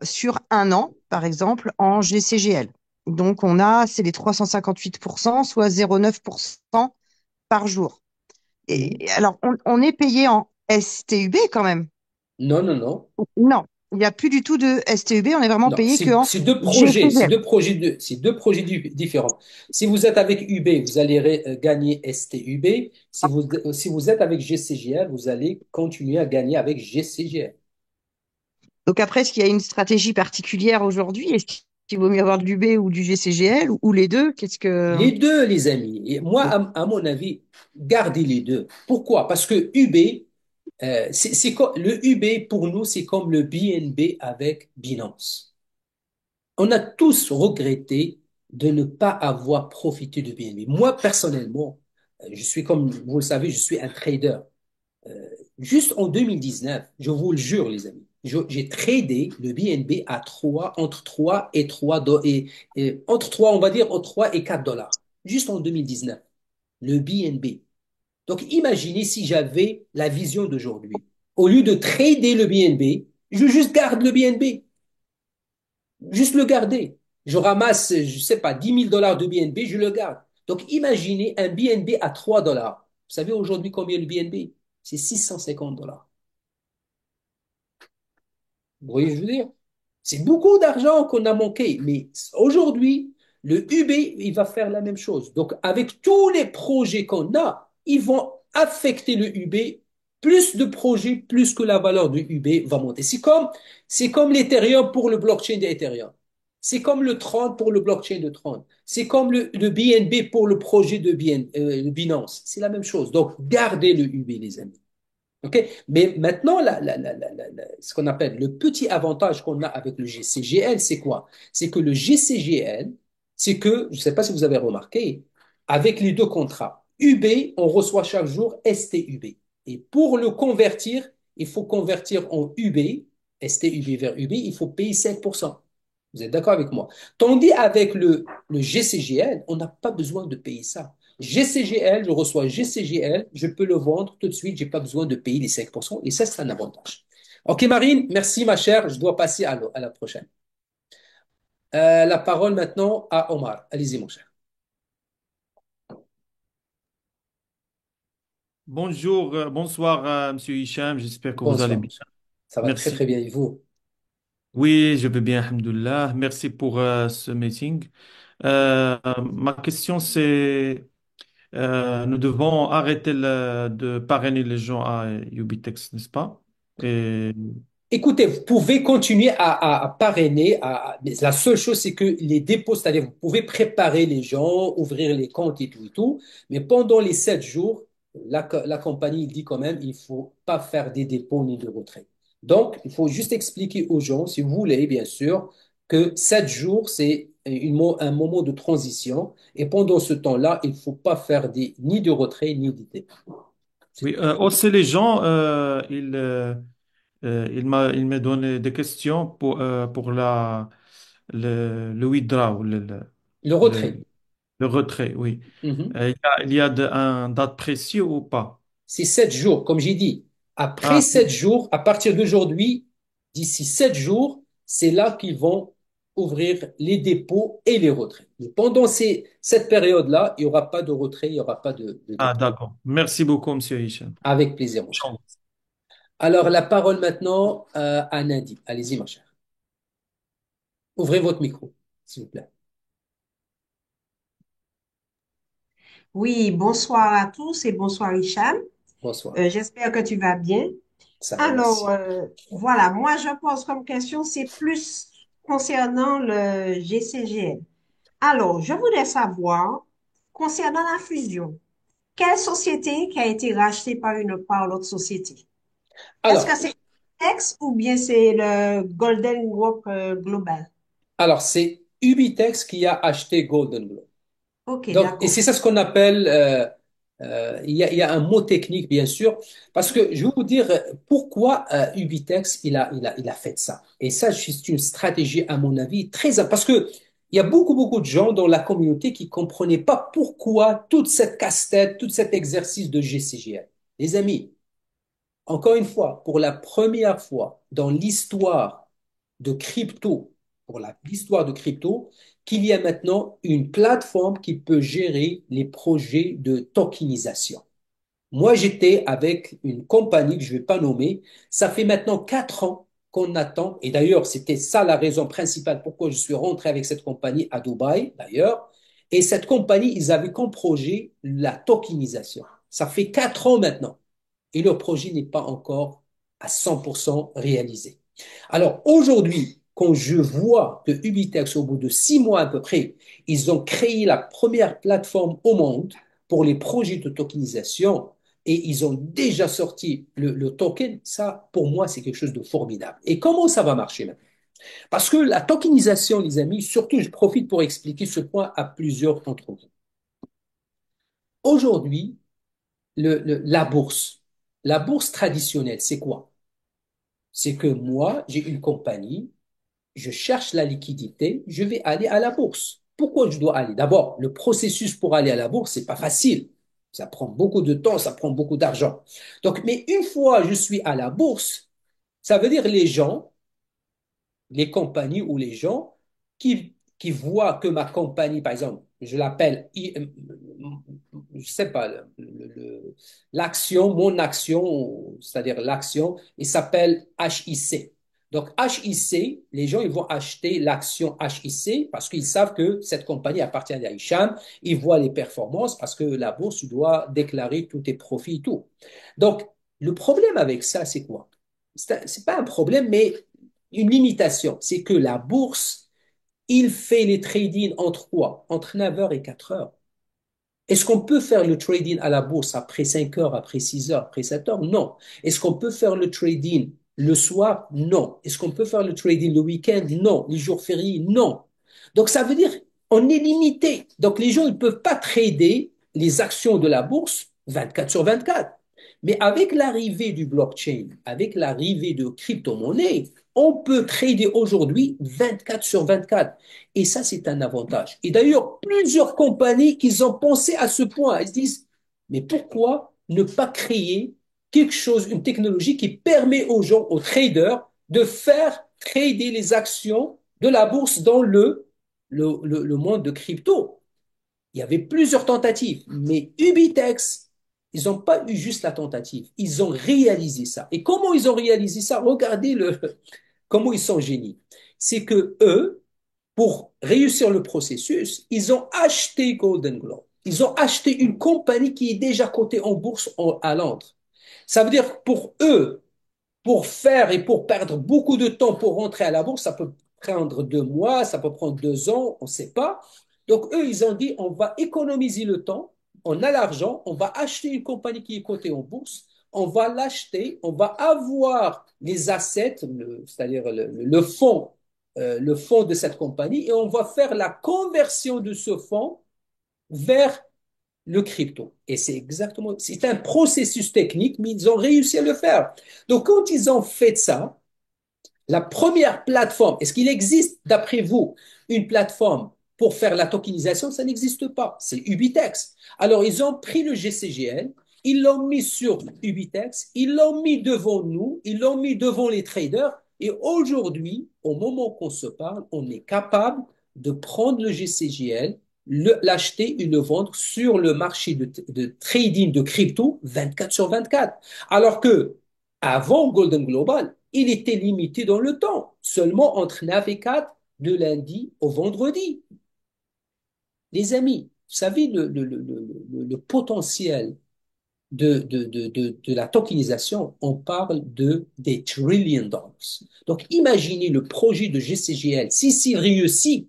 S3: sur un an, par exemple, en GCGL. Donc, c'est les 358%, soit 0,9% par jour.
S1: Mhm.
S3: Et alors, on est payé en STUB quand même.
S1: Non, non, non.
S3: Non, il n'y a plus du tout de STUB, on est vraiment
S1: Non,
S3: payé qu'en
S1: c'est deux projets,
S3: GCGL.
S1: c'est deux projets différents. Si vous êtes avec UB, vous allez gagner STUB. Si vous êtes avec GCGL, vous allez continuer à gagner avec GCGL.
S3: Donc après, est-ce qu'il y a une stratégie particulière aujourd'hui? Est-ce qu'il vaut mieux avoir de l'UB ou du GCGL ou les deux? Qu'est-ce que...
S1: Les deux, les amis. Et moi, à mon avis, gardez les deux. Pourquoi? Parce que UB, le UB pour nous, c'est comme le BNB avec Binance. On a tous regretté de ne pas avoir profité de BNB. Moi, personnellement, je suis comme vous le savez, je suis un trader. Juste en 2019, je vous le jure, les amis, j'ai tradé le BNB à 3 entre 3 et 3 entre 3, on va dire, entre 3 et 4 dollars. Juste en 2019, le BNB. Donc, imaginez si j'avais la vision d'aujourd'hui. Au lieu de trader le BNB, je juste garde le BNB. Juste le garder. Je ramasse, je sais pas, 10 000 $ de BNB, je le garde. Donc, imaginez un BNB à 3 dollars. Vous savez aujourd'hui combien le BNB? C'est 650 dollars. Vous voyez ce que je veux dire? C'est beaucoup d'argent qu'on a manqué, mais aujourd'hui, le UB, il va faire la même chose. Donc, avec tous les projets qu'on a, ils vont affecter le UB. Plus de projets, plus que la valeur du UB va monter. C'est comme l'Ethereum pour le blockchain d'Ethereum. C'est comme le Tron pour le blockchain de Tron. C'est comme le BNB pour le projet de le Binance. C'est la même chose. Donc, gardez le UB, les amis. OK? Mais maintenant, ce qu'on appelle le petit avantage qu'on a avec le GCGL, c'est quoi? C'est que le GCGL, c'est que, je ne sais pas si vous avez remarqué, avec les deux contrats, UB, on reçoit chaque jour STUB. Et pour le convertir, il faut convertir en UB, STUB vers UB, il faut payer 5%. Vous êtes d'accord avec moi? Tandis avec le GCGL, on n'a pas besoin de payer ça. GCGL, je reçois GCGL, je peux le vendre tout de suite, j'ai pas besoin de payer les 5%, et ça, c'est un avantage. OK, Marine, merci, ma chère, je dois passer à la prochaine. La parole maintenant à Omar. Allez-y, mon cher.
S4: Bonjour, bonsoir, Monsieur Hicham. J'espère que vous allez
S1: Bonsoir, mon
S4: bien.
S1: cher. Ça va très,
S4: Merci.
S1: très bien, et vous?
S4: Oui, je vais bien, alhamdoulilah. Merci pour ce meeting. Ma question, c'est, nous devons arrêter de parrainer les gens à Ubitex, n'est-ce pas? Et
S1: Écoutez, vous pouvez continuer à parrainer. Mais la seule chose, c'est que les dépôts, c'est-à-dire vous pouvez préparer les gens, ouvrir les comptes et tout et tout. Mais pendant les 7 jours, la compagnie dit quand même, il ne faut pas faire des dépôts ni de retrait. Donc, il faut juste expliquer aux gens, si vous voulez, bien sûr, que 7 jours, c'est un moment de transition. Et pendant ce temps-là, il ne faut pas faire ni de retrait ni de dépôt. C'est
S4: oui,
S1: tout.
S4: aussi les gens, il m'a donné des questions pour le withdraw,
S1: Le
S4: le,
S1: retrait.
S4: le retrait, oui.
S1: Mhm.
S4: Il y a un date précis ou pas?
S1: C'est 7 jours, comme j'ai dit. Après
S4: Ah,
S1: 7 jours, à partir d'aujourd'hui, d'ici 7 jours, c'est là qu'ils vont ouvrir les dépôts et les retraits. Mais pendant cette période-là, il n'y aura pas de retrait, il n'y aura pas de dépôt.
S4: d'accord. Merci beaucoup, Monsieur Hicham.
S1: Avec plaisir, mon cher. Alors, la parole maintenant à Nadi. Allez-y, ma chère. Ouvrez votre micro, s'il vous plaît.
S5: Oui, bonsoir à tous et bonsoir Hicham.
S1: Bonsoir.
S5: J'espère que tu vas bien.
S1: Ça va,
S5: Alors,
S1: merci.
S5: voilà, moi je pose comme question, c'est plus concernant le GCGL. Alors, je voudrais savoir, concernant la fusion, quelle société qui a été rachetée par l'autre société? Est-ce que
S1: Alors,
S5: c'est X ou bien c'est le Golden Group Global?
S1: c'est Ubitex qui a acheté Golden Globe.
S5: Ok,
S1: Donc, et
S5: d'accord.
S1: c'est ça ce qu'on appelle, il y a un mot technique, bien sûr, parce que je vais vous dire pourquoi Ubitex, il a fait ça. Et ça, c'est une stratégie, à mon avis, parce que il y a beaucoup, beaucoup de gens dans la communauté qui comprenaient pas pourquoi toute cette casse-tête, tout cet exercice de GCGL. Les amis, encore une fois, pour la première fois dans l'histoire de crypto, l'histoire de crypto, qu'il y a maintenant une plateforme qui peut gérer les projets de tokenisation. Moi, j'étais avec une compagnie que je ne vais pas nommer. Ça fait maintenant 4 ans qu'on attend. Et d'ailleurs, c'était ça la raison principale pourquoi je suis rentré avec cette compagnie à Dubaï, d'ailleurs. Et cette compagnie, ils avaient comme projet la tokenisation. Ça fait 4 ans maintenant et leur projet n'est pas encore à 100% réalisé. Alors aujourd'hui, quand je vois que Ubitex, au bout de 6 mois à peu près, ils ont créé la première plateforme au monde pour les projets de tokenisation et ils ont déjà sorti le token, ça, pour moi, c'est quelque chose de formidable. Et comment ça va marcher maintenant? Parce que la tokenisation, les amis, surtout, je profite pour expliquer ce point à plusieurs d'entre vous. Aujourd'hui, la bourse traditionnelle, c'est quoi? C'est que moi, j'ai une compagnie, je cherche la liquidité, je vais aller à la bourse. Pourquoi je dois aller? D'abord, le processus pour aller à la bourse, c'est pas facile. Ça prend beaucoup de temps, ça prend beaucoup d'argent. Donc, mais une fois je suis à la bourse, ça veut dire les compagnies ou les gens qui voient que ma compagnie, par exemple, je l'appelle, je sais pas, l'action, mon action, c'est-à-dire l'action, il s'appelle HIC. Donc, HIC, les gens, ils vont acheter l'action HIC parce qu'ils savent que cette compagnie appartient à Hicham. Ils voient les performances parce que la bourse, tu dois déclarer tous tes profits et tout. Donc, le problème avec ça, c'est quoi? C'est pas un problème, mais une limitation. C'est que la bourse, il fait les trading entre quoi? Entre 9 heures et 4 heures. Est-ce qu'on peut faire le trading à la bourse après 5 heures, après 6 heures, après 7 heures? Non. Est-ce qu'on peut faire le trading le soir? Non. Est-ce qu'on peut faire le trading le week-end? Non. Les jours fériés? Non. Donc ça veut dire on est limité. Donc les gens ne peuvent pas trader les actions de la bourse 24 sur 24. Mais avec l'arrivée du blockchain, avec l'arrivée de crypto-monnaies, on peut trader aujourd'hui 24 sur 24. Et ça, c'est un avantage. Et d'ailleurs, plusieurs compagnies qui ont pensé à ce point, elles se disent, mais pourquoi ne pas créer quelque chose, une technologie qui permet aux gens, aux traders, de faire trader les actions de la bourse dans le monde de crypto. Il y avait plusieurs tentatives, mais Ubitex, ils n'ont pas eu juste la tentative, ils ont réalisé ça. Et comment ils ont réalisé ça? Regardez comment ils sont génies. C'est que eux, pour réussir le processus, ils ont acheté Golden Globe. ils ont acheté une compagnie qui est déjà cotée en bourse à Londres. Ça veut dire que pour eux, pour faire et pour perdre beaucoup de temps pour rentrer à la bourse, ça peut prendre 2 mois, ça peut prendre 2 ans, on ne sait pas. Donc eux, ils ont dit, on va économiser le temps, on a l'argent, on va acheter une compagnie qui est cotée en bourse, on va l'acheter, on va avoir les assets, c'est-à-dire le fonds de cette compagnie, et on va faire la conversion de ce fonds vers le crypto. Et c'est un processus technique, mais ils ont réussi à le faire. Donc, quand ils ont fait ça, la première plateforme, est-ce qu'il existe, d'après vous, une plateforme pour faire la tokenisation? Ça n'existe pas. C'est Ubitex. Alors, ils ont pris le GCGL, ils l'ont mis sur Ubitex, ils l'ont mis devant nous, ils l'ont mis devant les traders. Et aujourd'hui, au moment qu'on se parle, on est capable de prendre le GCGL, l'acheter et le vendre sur le marché de trading de crypto 24 sur 24. Alors que avant Golden Global, il était limité dans le temps, seulement entre 9 et 4, de lundi au vendredi. Les amis, vous savez le potentiel de la tokenisation, on parle des trillions dollars. Donc imaginez le projet de GCGL, si s'il réussit,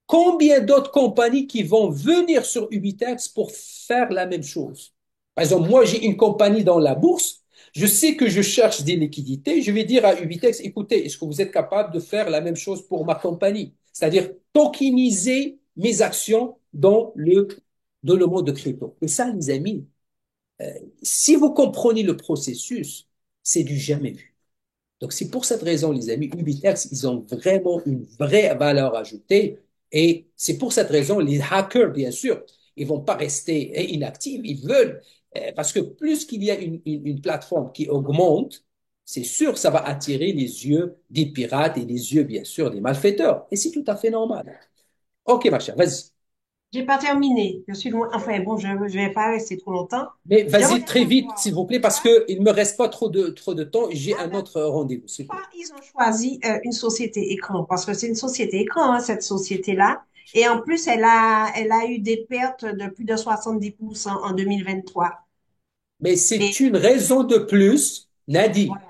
S1: combien d'autres compagnies qui vont venir sur Ubitex pour faire la même chose? Par exemple, moi, j'ai une compagnie dans la bourse. Je sais que je cherche des liquidités. Je vais dire à Ubitex, écoutez, est-ce que vous êtes capable de faire la même chose pour ma compagnie? C'est-à-dire tokeniser mes actions dans le monde de crypto. Et ça, les amis, si vous comprenez le processus, c'est du jamais vu. Donc, c'est pour cette raison, les amis, Ubitex, ils ont vraiment une vraie valeur ajoutée. Et c'est pour cette raison, les hackers, bien sûr, ils vont pas rester inactifs. Ils veulent, parce que plus qu'il y a une plateforme qui augmente, c'est sûr, ça va attirer les yeux des pirates et les yeux, bien sûr, des malfaiteurs. Et c'est tout à fait normal. OK, ma chère, vas-y.
S5: J'ai pas terminé. Je suis loin. Enfin, bon, je ne vais pas rester trop longtemps.
S1: Mais
S5: Je
S1: vas-y
S5: voulais
S1: très vite,
S5: savoir
S1: s'il vous plaît, parce
S5: pourquoi,
S1: que il me reste pas trop de temps. J'ai
S5: ah
S1: un
S5: ben,
S1: autre rendez-vous, s'il vous
S5: pourquoi
S1: plaît.
S5: ils ont choisi une société écran? Parce que c'est une société écran, hein, cette société-là. Et en plus, elle a eu des pertes de plus de 70% en 2023.
S1: Mais
S5: Et
S1: c'est une raison de plus, Nadie.
S5: voilà.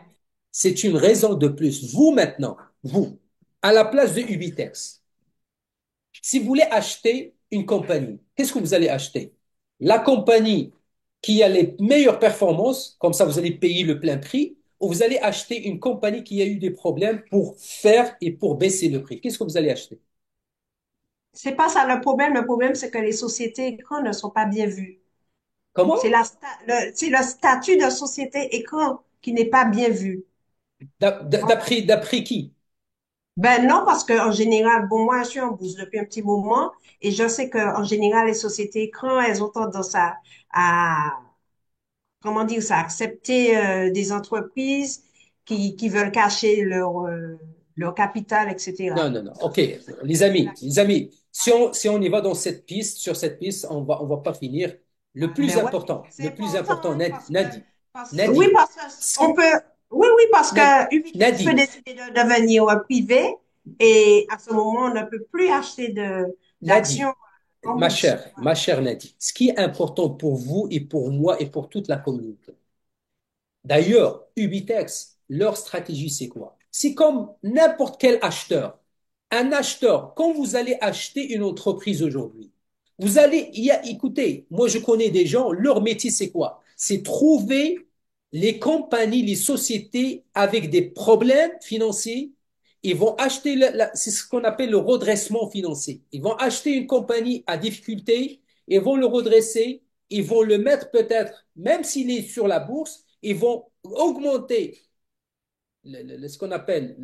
S1: C'est une raison de plus. Vous maintenant, vous, à la place de Ubitex, si vous voulez acheter une compagnie, qu'est-ce que vous allez acheter? La compagnie qui a les meilleures performances, comme ça vous allez payer le plein prix, ou vous allez acheter une compagnie qui a eu des problèmes pour faire et pour baisser le prix. Qu'est-ce que vous allez acheter?
S5: C'est pas ça le problème. Le problème, c'est que les sociétés écran ne sont pas bien vues.
S1: Comment?
S5: C'est le statut de société écran qui n'est pas bien vu. Voilà.
S1: D'après qui?
S5: Ben non, parce qu'en général, bon, moi, je suis en bourse depuis un petit moment et je sais qu'en général, les sociétés écrans, elles ont tendance à comment dire ça, accepter des entreprises qui veulent cacher leur capital,
S1: Non,
S5: etc.
S1: non, non. OK,
S5: C'est la
S1: les
S5: question.
S1: amis, si on y va dans cette piste, sur cette piste, on va pas finir.
S5: Ben ouais, c'est
S1: Le plus
S5: important,
S1: important,
S5: hein, oui,
S1: Nadi,
S5: parce que on peut, oui, oui, parce que Ubitex peut
S1: Nadi,
S5: décider de devenir privé et à ce moment, on ne peut plus acheter d'actions
S1: Nadi,
S5: en bourse.
S1: ma chère Nadi, ce qui est important pour vous et pour moi et pour toute la communauté. D'ailleurs, Ubitex, leur stratégie, c'est quoi? C'est comme n'importe quel acheteur. Un acheteur, quand vous allez acheter une entreprise aujourd'hui, écoutez, moi je connais des gens, leur métier c'est quoi? C'est trouver les compagnies, les sociétés avec des problèmes financiers. Ils vont acheter, c'est ce qu'on appelle le redressement financier. Ils vont acheter une compagnie à difficulté, ils vont le redresser, ils vont le mettre peut-être, même s'il est sur la bourse, ils vont augmenter ce qu'on appelle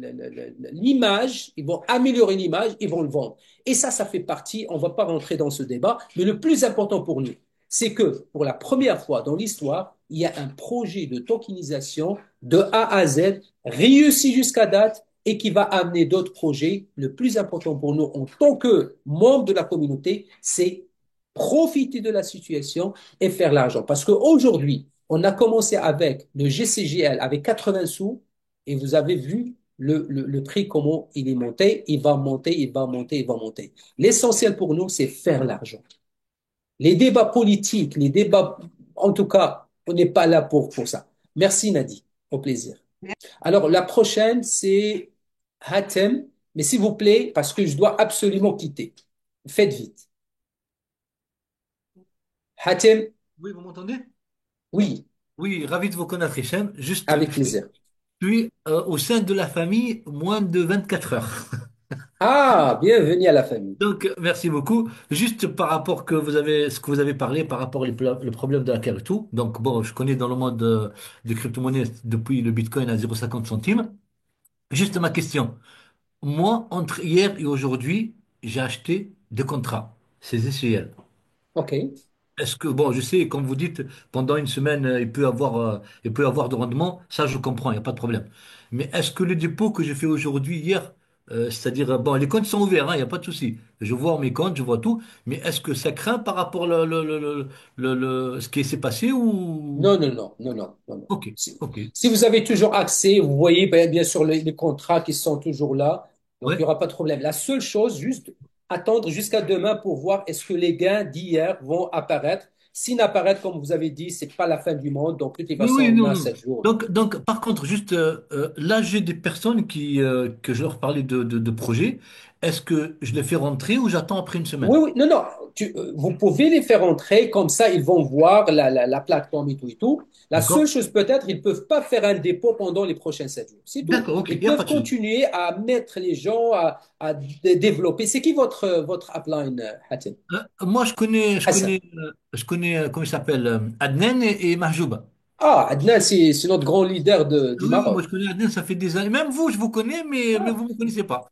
S1: l'image, ils vont améliorer l'image, ils vont le vendre. Et ça fait partie, on ne va pas rentrer dans ce débat, mais le plus important pour nous, c'est que pour la première fois dans l'histoire, il y a un projet de tokenisation de A à Z, réussi jusqu'à date, et qui va amener d'autres projets. Le plus important pour nous en tant que membres de la communauté, c'est profiter de la situation et faire l'argent. Parce qu'aujourd'hui, on a commencé avec le GCGL avec 80 sous, et vous avez vu le prix, comment il est monté, il va monter, il va monter, il va monter. L'essentiel pour nous, c'est faire l'argent. Les débats politiques, les débats, en tout cas, on n'est pas là pour ça. Merci Nadi, au plaisir. Alors, la prochaine, c'est Hatem, mais s'il vous plaît, parce que je dois absolument quitter. Faites vite. Hatem,
S6: Oui, vous m'entendez?
S1: oui,
S6: Oui, ravi de vous connaître, Hichem. Juste,
S1: avec plaisir.
S6: je suis au sein de la famille moins de 24 heures.
S1: Ah, bienvenue à la famille.
S6: Donc, merci beaucoup. Juste par rapport que vous avez, ce que vous avez parlé, par rapport le problème de la et tout. Donc, bon, je connais dans le monde des crypto-monnaies depuis le Bitcoin à 0,50 centimes. Juste ma question. Moi, entre hier et aujourd'hui, j'ai acheté deux contrats, ces SGL.
S1: OK.
S6: Est-ce que, bon, je sais, comme vous dites, pendant une semaine, il peut avoir de rendement, ça je comprends, il n'y a pas de problème. Mais est-ce que le dépôt que j'ai fait aujourd'hui, hier, c'est-à-dire, bon, les comptes sont ouverts, hein, il n'y a pas de souci. Je vois mes comptes, je vois tout, mais est-ce que ça craint par rapport ce qui s'est passé ou...
S1: Non, non, non, non, non, non, non.
S6: Ok,
S1: Si,
S6: ok,
S1: si vous avez toujours accès, vous voyez bien sûr les contrats qui sont toujours là, donc il n'y
S6: ouais.
S1: aura pas de problème. La seule chose, juste attendre jusqu'à demain pour voir est-ce que les gains d'hier vont apparaître. S'ils n'apparaissent, comme vous avez dit, c'est pas la fin du monde. Donc, de toute
S6: Oui,
S1: façon,
S6: oui,
S1: on
S6: non,
S1: a
S6: non.
S1: 7 jours.
S6: Donc, par contre, juste là, j'ai des personnes que je leur parlais de projets. Est-ce que je les fais rentrer ou j'attends après une
S1: Oui,
S6: semaine?
S1: oui, non, non. Vous pouvez les faire entrer, comme ça, ils vont voir la plateforme et tout et tout. La seule
S6: D'accord?
S1: chose, peut-être, ils ne peuvent pas faire un dépôt pendant les prochains 7 jours. C'est tout.
S6: D'accord, ok, il
S1: Ils
S6: n'y a pas
S1: peuvent
S6: de souci.
S1: continuer à mettre les gens à développer. C'est qui votre upline, Hatim?
S6: Moi,
S1: Hassan.
S6: comment il s'appelle, Adnan et Mahjouba.
S1: Ah, Adnan, c'est notre grand leader du
S6: Oui, oui, moi,
S1: Maroc.
S6: je connais Adnan, ça fait des années. Même vous, je vous connais, mais
S1: Ah,
S6: vous ne me connaissez pas.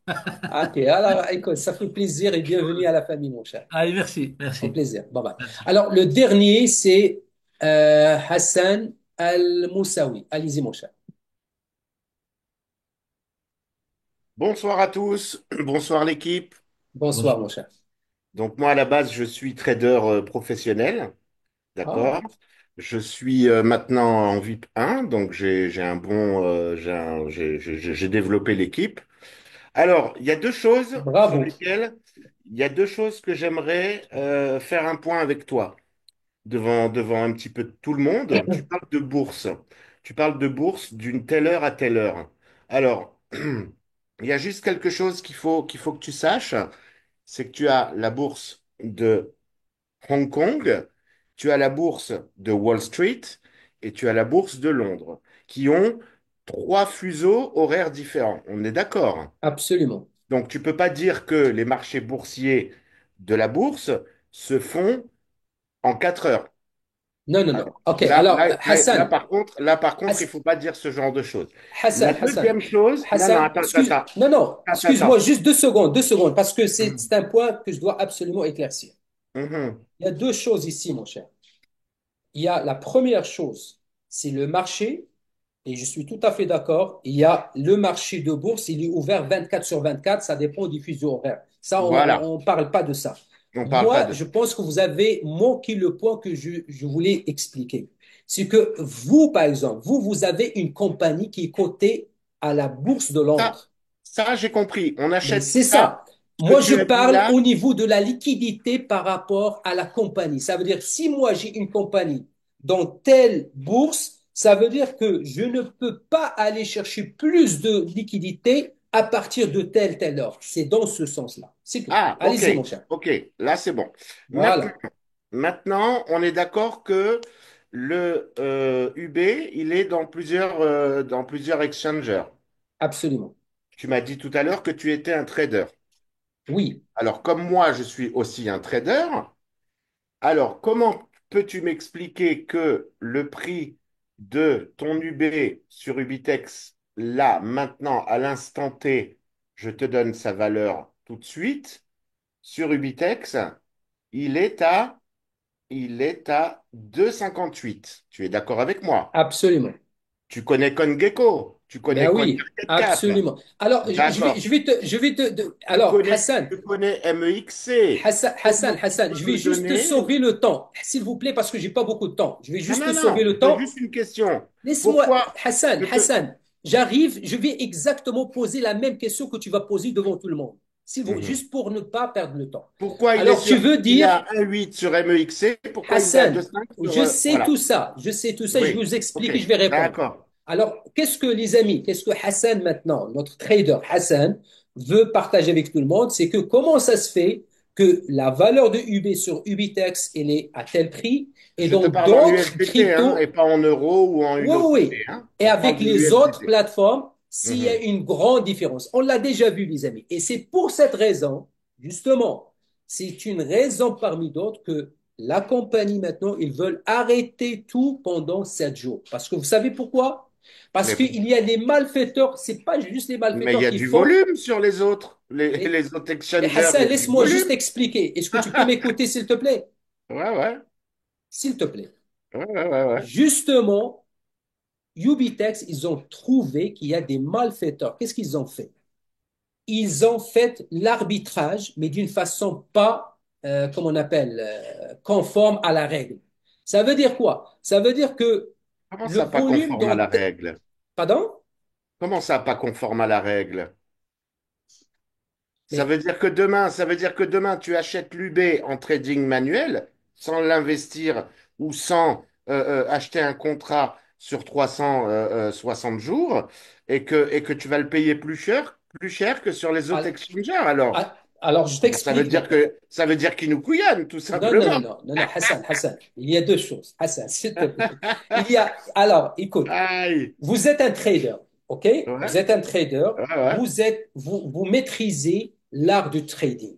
S1: ok, alors, écoute, ça fait plaisir et bienvenue à la famille, mon cher.
S6: Allez, merci,
S1: Au
S6: merci,
S1: plaisir. Bye bye.
S6: merci.
S1: Alors, le dernier, c'est Hassan Al-Moussaoui. Allez-y, mon cher.
S7: Bonsoir à tous, bonsoir l'équipe.
S1: Bonsoir, mon
S6: Bonsoir.
S1: cher.
S7: Donc moi à la base je suis trader professionnel, d'accord?
S1: Ah,
S7: Je suis maintenant en VIP 1, donc j'ai un bon j'ai développé l'équipe. Alors il y a deux choses sur
S1: bravo.
S7: lesquelles il y a deux choses que j'aimerais faire un point avec toi devant un petit peu tout le monde. Tu parles de bourse. Tu parles de bourse d'une telle heure à telle heure. Alors il y a juste quelque chose qu'il faut que tu saches. C'est que tu as la bourse de Hong Kong, tu as la bourse de Wall Street et tu as la bourse de Londres, qui ont trois fuseaux horaires différents. On est d'accord?
S1: Absolument.
S7: Donc, tu peux pas dire que les marchés boursiers de la bourse se font en 4 heures.
S1: Non, non, non.
S7: Alors,
S1: OK.
S7: là,
S1: Alors,
S7: là, là, là,
S1: Hassan,
S7: par contre, il
S1: Hass-
S7: faut pas dire ce genre de choses. La
S1: Hassan, Hassan,
S7: deuxième chose, non, non,
S1: Hassan,
S7: attends, attends,
S1: excuse,
S7: attends,
S1: non, non,
S7: attends,
S1: excuse-moi,
S7: attends.
S1: juste 2 secondes, 2 secondes, parce que c'est un point que je dois absolument éclaircir.
S7: Mhm.
S1: Il y a deux choses ici, mon cher. Il y a la première chose, c'est le marché, et je suis tout à fait d'accord. Il y a le marché de bourse, il est ouvert 24 sur 24, ça dépend du fuseau horaire. Ça,
S7: Voilà,
S1: on parle pas de ça.
S7: on parle pas
S1: Moi,
S7: de
S1: je
S7: ça.
S1: pense que vous avez manqué le point que je voulais expliquer. C'est que vous, par exemple, vous avez une compagnie qui est cotée à la bourse de
S7: Ça,
S1: Londres.
S7: ça, j'ai compris. On
S1: Mais
S7: achète
S1: c'est
S7: ça.
S1: ça.
S7: Ce que
S1: Moi, je
S7: tu as dit
S1: parle
S7: là,
S1: au niveau de la liquidité par rapport à la compagnie. Ça veut dire, si moi j'ai une compagnie dans telle bourse, ça veut dire que je ne peux pas aller chercher plus de liquidité à partir de telle heure. C'est dans ce sens-là. C'est tout.
S7: ah, ok,
S1: Allez-y, mon cher.
S7: ok, là c'est bon. Maintenant,
S1: Voilà.
S7: maintenant, on est d'accord que le UB, il est dans plusieurs exchangers.
S1: Absolument.
S7: Tu m'as dit tout à l'heure que tu étais un trader.
S1: Oui,
S7: Alors, comme moi, je suis aussi un trader, alors comment peux-tu m'expliquer que le prix de ton UB sur Ubitex, là, maintenant, à l'instant T, je te donne sa valeur tout de suite, sur Ubitex, il est à, il est à 2,58. Tu es d'accord avec moi?
S1: absolument.
S7: Tu connais CoinGecko, tu
S1: Ben
S7: connais
S1: oui,
S7: CoinMarketCap.
S1: absolument. Alors,
S7: D'accord.
S1: je vais alors, Hassan,
S7: Tu connais MEXC. Comment tu
S1: Hassan,
S7: peux
S1: je vais
S7: me
S1: juste te
S7: donner...
S1: sauver le temps, s'il vous plaît, parce que j'ai pas beaucoup de temps. Je vais
S7: Non,
S1: juste te
S7: non,
S1: sauver
S7: non,
S1: le
S7: j'ai
S1: temps.
S7: juste une question.
S1: Laisse-moi,
S7: Pourquoi je te...
S1: Hassan, j'arrive, je vais exactement poser la même question que tu vas poser devant tout le monde.
S7: Mhm.
S1: Juste pour ne pas perdre le temps.
S7: Pourquoi il est
S1: Alors, tu
S7: sur,
S1: veux
S7: il est
S1: dire,
S7: à 1,8 sur MEXC? Pourquoi il est à
S1: Hassan,
S7: 2,5 sur,
S1: je sais tout
S7: voilà.
S1: ça, je sais tout ça, je vais
S7: Oui.
S1: vous
S7: OK.
S1: explique et je vais répondre.
S7: D'accord.
S1: Alors, qu'est-ce que les amis, qu'est-ce que Hassan maintenant, notre trader Hassan, veut partager avec tout le monde, c'est que comment ça se fait que la valeur de UB sur Ubitex, elle est à tel prix, et
S7: Je te
S1: dans
S7: parle en
S1: d'autres
S7: USDT, hein, et
S1: cryptos,
S7: pas en euros ou en une
S1: oui,
S7: autre
S1: oui,
S7: monnaie,
S1: oui.
S7: hein.
S1: Et
S7: On parle
S1: avec
S7: de
S1: les autres
S7: l'USDT.
S1: plateformes, s'il y a une grande différence. On l'a déjà vu, les amis. Et c'est pour cette raison, justement, c'est une raison parmi d'autres que la compagnie maintenant, ils veulent arrêter tout pendant 7 jours. Parce que vous savez pourquoi? Parce
S7: Mais,
S1: qu'il y a des malfaiteurs, c'est pas juste les
S7: mais il
S1: malfaiteurs
S7: y a
S1: qui
S7: du
S1: font.
S7: volume sur les autres.
S1: Mais,
S7: Les autres
S1: mais
S7: exchangers, il y
S1: Hassan,
S7: a du
S1: laisse-moi juste
S7: volume.
S1: expliquer. Est-ce que tu peux m'écouter, s'il te plaît?
S7: Ouais, ouais.
S1: S'il te plaît.
S7: Ouais, ouais, ouais, ouais.
S1: Justement, Ubitex, ils ont trouvé qu'il y a des malfaiteurs. Qu'est-ce qu'ils ont fait? Ils ont fait l'arbitrage, mais d'une façon pas, comme on appelle, conforme à la règle. Ça veut dire quoi? Ça veut dire que
S7: Comment
S1: le
S7: ça, pas
S1: volume
S7: conforme à la
S1: dont...
S7: règle?
S1: Pardon?
S7: Comment ça, pas conforme à la règle?
S1: Mais
S7: Ça veut dire que demain, tu achètes l'UB en trading manuel, sans l'investir ou sans acheter un contrat sur 360 jours, et que tu vas le payer plus cher que sur les autres exchangers, alors.
S1: alors, je
S7: Ben,
S1: t'explique maintenant.
S7: ça veut dire qu'ils nous couillonnent, tout
S1: Non, non,
S7: simplement.
S1: non, non, non, non, Hassan, Hassan, il y a deux choses. Hassan, s'il te plaît. Il y a, alors, écoute,
S7: Aïe.
S1: vous êtes un trader, OK? Vous
S7: Ouais,
S1: êtes un trader,
S7: ouais, ouais.
S1: vous maîtrisez l'art du trading.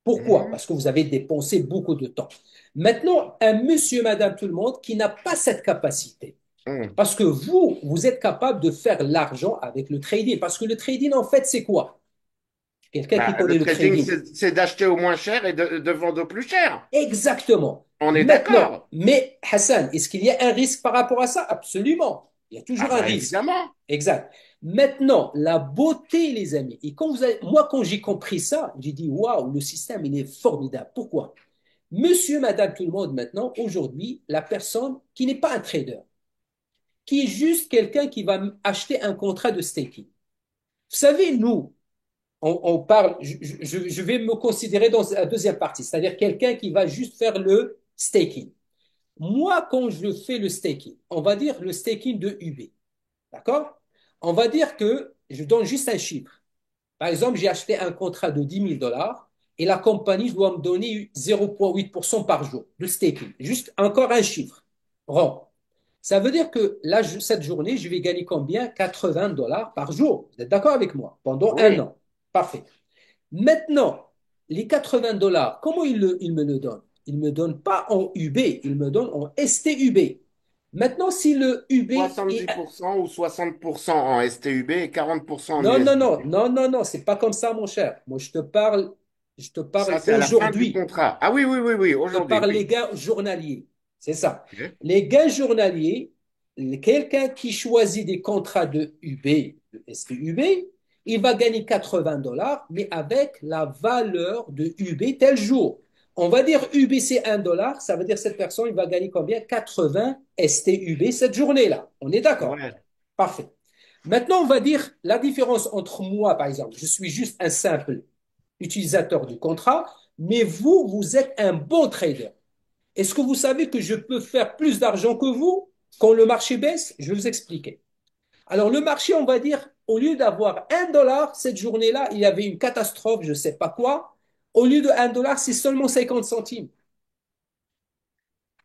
S1: Pourquoi?
S7: Mhm.
S1: Parce que vous avez dépensé beaucoup de temps. Maintenant, un monsieur, madame, tout le monde qui n'a pas cette capacité.
S7: Mhm.
S1: Parce que vous êtes capable de faire l'argent avec le trading. Parce que le trading, en fait, c'est quoi? Quelqu'un qui
S7: Bah,
S1: connaît
S7: le
S1: le
S7: trading,
S1: trading.
S7: c'est d'acheter au moins cher et de vendre au plus cher.
S1: Exactement.
S7: On est
S1: Maintenant,
S7: d'accord.
S1: mais Hassan, est-ce qu'il y a un risque par rapport à ça? Absolument. Il y a
S7: Ah
S1: toujours un
S7: bah
S1: risque.
S7: évidemment.
S1: Exact. Maintenant, la beauté, les amis, et moi, quand j'ai compris ça, j'ai dit, waouh, le système, il est formidable. Pourquoi? Monsieur, madame, tout le monde, maintenant, aujourd'hui, la personne qui n'est pas un trader, qui est juste quelqu'un qui va acheter un contrat de staking. Vous savez, nous, on parle, je vais me considérer dans la deuxième partie, c'est-à-dire quelqu'un qui va juste faire le staking. Moi, quand je fais le staking, on va dire le staking de UB, d'accord? On va dire que je donne juste un chiffre. Par exemple, j'ai acheté un contrat de 10 000 $ et la compagnie doit me donner 0,8% par jour de staking. Juste encore un chiffre rond. Ça veut dire que là, cette journée, je vais gagner combien? 80 $ par jour. Vous êtes d'accord avec moi? Pendant un
S7: Oui.
S1: an. Parfait. Maintenant, les 80 $, comment il me le donne? Il ne me donne pas en UB, il me donne en STUB. Maintenant, si le UB est...
S7: 70% ou 60% en STUB et 40% en
S1: Non, non, non,
S7: USDT.
S1: non, non, non, c'est pas comme ça, mon cher. Moi, je te
S7: Ça,
S1: parle
S7: c'est à la fin du
S1: aujourd'hui.
S7: contrat. Ah oui, oui, oui, oui,
S1: Je te
S7: aujourd'hui,
S1: parle
S7: oui.
S1: les gains journaliers. C'est ça.
S7: Ok.
S1: Les gains journaliers, quelqu'un qui choisit des contrats de UB, de STUB, il va gagner 80 $, mais avec la valeur de UB tel jour. On va dire UB c'est 1 $, ça veut dire cette personne, il va gagner combien? 80 STUB cette journée-là. On est d'accord?
S7: Ouais.
S1: Parfait. Maintenant, on va dire la différence entre moi, par exemple, je suis juste un simple utilisateur du contrat, mais vous, vous êtes un bon trader. Est-ce que vous savez que je peux faire plus d'argent que vous quand le marché baisse? Je vais vous expliquer. Alors, le marché, on va dire, au lieu d'avoir 1 $ cette journée-là, il y avait une catastrophe, je ne sais pas quoi. Au lieu de 1 $, c'est seulement 50 centimes.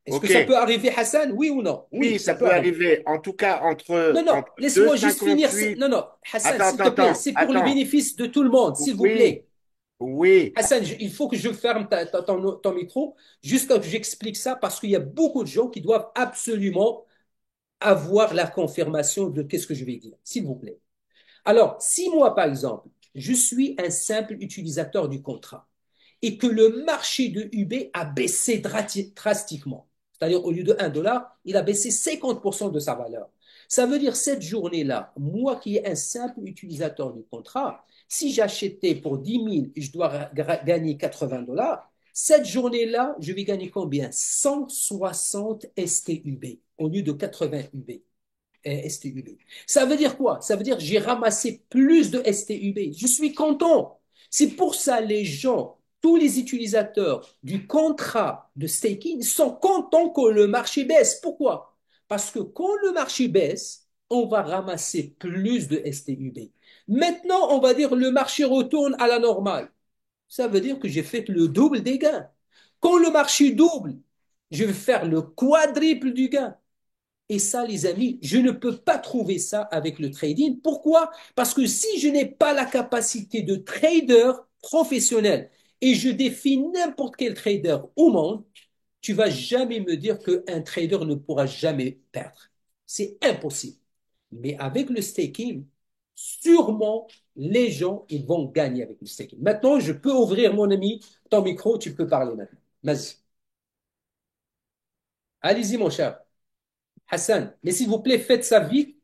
S1: Est-ce que
S7: OK.
S1: ça peut arriver, Hassan? Oui ou non? Oui,
S7: Oui,
S1: ça
S7: ça
S1: peut
S7: peut
S1: arriver.
S7: arriver. En tout cas,
S1: Non, non,
S7: entre
S1: laisse-moi juste finir.
S7: 2,58.
S1: Non, non, Hassan,
S7: Attends,
S1: s'il
S7: attends,
S1: te plaît,
S7: attends,
S1: c'est pour le
S7: attends.
S1: bénéfice de tout le monde, s'il vous
S7: Oui,
S1: plaît.
S7: oui.
S1: Hassan, il faut que je ferme ton micro jusqu'à ce que j'explique ça parce qu'il y a beaucoup de gens qui doivent absolument avoir la confirmation de qu'est-ce que je vais dire, s'il vous plaît. Alors, si moi, par exemple, je suis un simple utilisateur du contrat et que le marché de UB a baissé drastiquement, c'est-à-dire au lieu de 1 $, il a baissé 50% de sa valeur. Ça veut dire cette journée-là, moi qui est un simple utilisateur du contrat, si j'achetais pour 10 000 et je dois gagner 80 $, cette journée-là, je vais gagner combien? 160 STUB au lieu de 80 UB. STUB. Ça veut dire quoi? Ça veut dire que j'ai ramassé plus de STUB. Je suis content. C'est pour ça les gens, tous les utilisateurs du contrat de staking sont contents que le marché baisse. Pourquoi? Parce que quand le marché baisse, on va ramasser plus de STUB. Maintenant, on va dire le marché retourne à la normale. Ça veut dire que j'ai fait le double des gains. Quand le marché double, je vais faire le quadruple du gain. Et ça, les amis, je ne peux pas trouver ça avec le trading. Pourquoi? Parce que si je n'ai pas la capacité de trader professionnel et je défie n'importe quel trader au monde, tu vas jamais me dire qu'un trader ne pourra jamais perdre. C'est impossible. Mais avec le staking, sûrement, les gens, ils vont gagner avec le staking. Maintenant, je peux ouvrir, mon ami, ton micro, tu peux parler maintenant. Vas-y. Allez-y, mon cher. Hassan, mais s'il vous plaît, faites ça vite.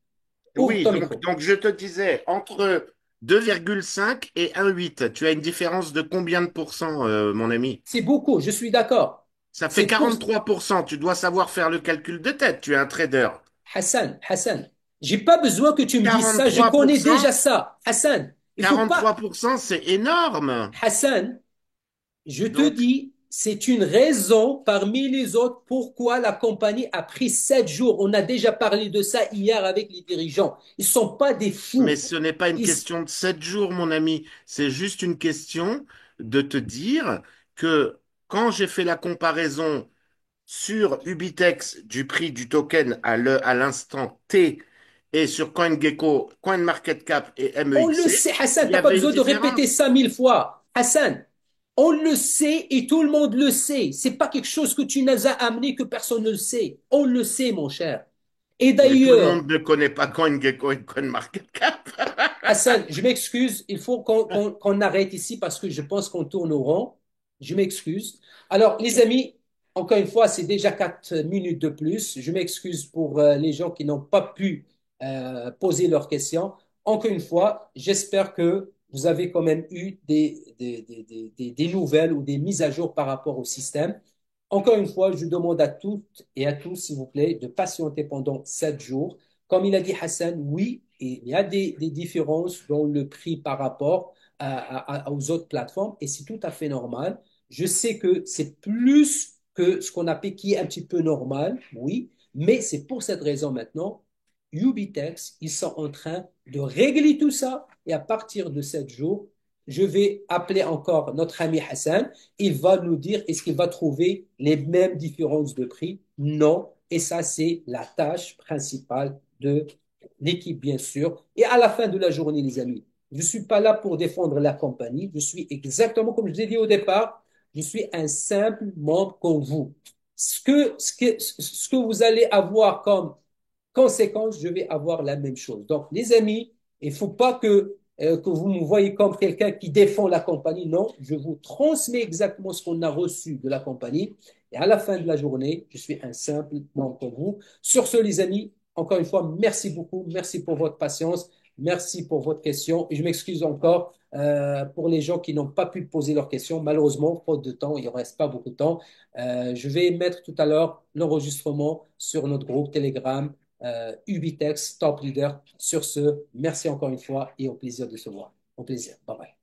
S1: Ouvre
S7: Oui,
S1: ton
S7: donc,
S1: micro.
S7: donc je te disais, entre 2,5 et 1,8, tu as une différence de combien de pourcents, mon ami?
S1: C'est beaucoup, je suis d'accord.
S7: Ça fait
S1: C'est pour
S7: 43%. Tu dois savoir faire le calcul de tête. Tu es un trader.
S1: Hassan, j'ai pas besoin que tu me dises ça, je connais
S7: 43%,
S1: déjà ça. Hassan, il faut pas.
S7: 43%, c'est énorme.
S1: Hassan, je te
S7: Donc,
S1: dis, c'est une raison parmi les autres pourquoi la compagnie a pris 7 jours. On a déjà parlé de ça hier avec les dirigeants. Ils sont pas des
S7: mais
S1: fous.
S7: ce n'est pas une
S1: Ils-
S7: question de 7 jours, mon ami. C'est juste une question de te dire que quand j'ai fait la comparaison sur Ubitex du prix du token à l'instant T et sur CoinGecko, CoinMarketCap et
S1: On le
S7: MEXC,
S1: sait, Hassan,
S7: il y
S1: t'as pas
S7: avait une
S1: besoin de répéter
S7: différence.
S1: ça 1000 fois. Hassan, on le sait et tout le monde le sait. C'est pas quelque chose que tu nous as amené que personne ne le sait. On le sait, mon cher. Et
S7: Mais tout le
S1: d'ailleurs,
S7: monde ne connaît pas CoinGecko et CoinMarketCap.
S1: Hassan, je m'excuse, il faut qu'on arrête ici parce que je pense qu'on tourne au rond. Je m'excuse. Alors, les amis, encore une fois, c'est déjà 4 minutes de plus. Je m'excuse pour les gens qui n'ont pas pu poser leurs questions. Encore une fois, j'espère que vous avez quand même eu des nouvelles ou des mises à jour par rapport au système. Encore une fois, je demande à toutes et à tous, s'il vous plaît, de patienter pendant 7 jours. Comme il a dit Hassan, oui, il y a des différences dans le prix par rapport aux autres plateformes et c'est tout à fait normal. Je sais que c'est plus que ce qu'on appelle qui est un petit peu normal, oui, mais c'est pour cette raison maintenant, Ubitex, ils sont en train de régler tout ça et à partir de 7 jours, je vais appeler encore notre ami Hassan. Il va nous dire est-ce qu'il va trouver les mêmes différences de prix? Non. Et ça, c'est la tâche principale de l'équipe, bien sûr. Et à la fin de la journée, les amis, je ne suis pas là pour défendre la compagnie. Je suis exactement comme je l'ai dit au départ, je suis un simple membre comme vous. Ce que vous allez avoir comme conséquence, je vais avoir la même chose. Donc, les amis, il ne faut pas que vous me voyez comme quelqu'un qui défend la compagnie. Non, je vous transmets exactement ce qu'on a reçu de la compagnie. Et à la fin de la journée, je suis un simple membre comme vous. Sur ce, les amis, encore une fois, merci beaucoup. Merci pour votre patience. Merci pour votre question. Et je m'excuse encore pour les gens qui n'ont pas pu poser leurs questions. Malheureusement, faute de temps, il ne reste pas beaucoup de temps. Je vais mettre tout à l'heure l'enregistrement sur notre groupe Telegram Ubitex, top leader. Sur ce, merci encore une fois et au plaisir de se voir. Au plaisir. Bye bye.